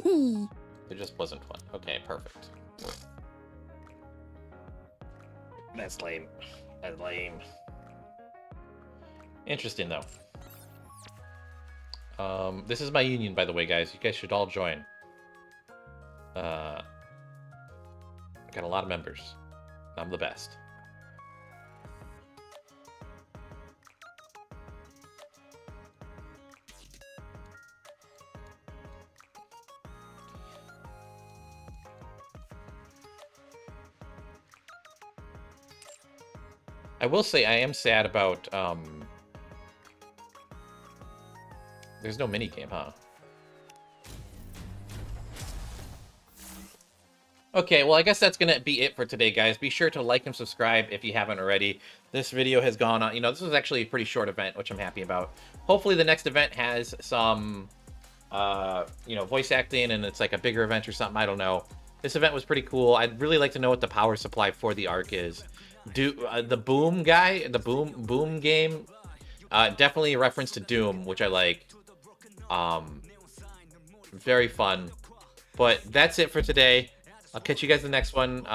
There just wasn't one. Okay, perfect. That's lame. That's lame. Interesting, though. This is my union, by the way, guys. You guys should all join. I got a lot of members. I'm the best. I will say I am sad about, there's no minigame, huh? Okay, well, I guess that's going to be it for today, guys. Be sure to like and subscribe if you haven't already. This video has gone on, this was actually a pretty short event, which I'm happy about. Hopefully the next event has some, voice acting, and it's like a bigger event or something, I don't know. This event was pretty cool. I'd really like to know what the power supply for the Ark is. The Boom guy, the Boom game, definitely a reference to Doom, which I like. Very fun. But that's it for today. I'll catch you guys in the next one.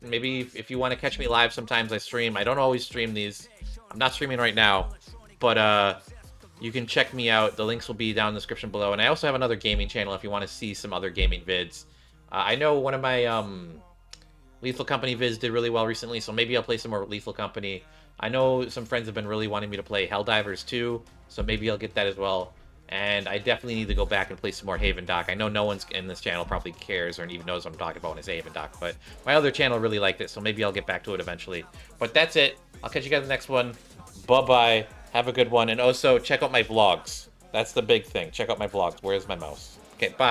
Maybe if you want to catch me live, sometimes I stream. I don't always stream these. I'm not streaming right now, but you can check me out. The links will be down in the description below. And I also have another gaming channel if you want to see some other gaming vids. I know one of my Lethal Company vids did really well recently, so maybe I'll play some more Lethal Company. I know some friends have been really wanting me to play Helldivers 2, so maybe I'll get that as well. And I definitely need to go back and play some more Haven Dock. I know no one's in this channel probably cares or even knows what I'm talking about when I say Haven Dock, but my other channel really liked it, so maybe I'll get back to it eventually. But that's it. I'll catch you guys in the next one. Bye-bye. Have a good one. And also, check out my vlogs. That's the big thing. Check out my vlogs. Where's my mouse? Okay, bye.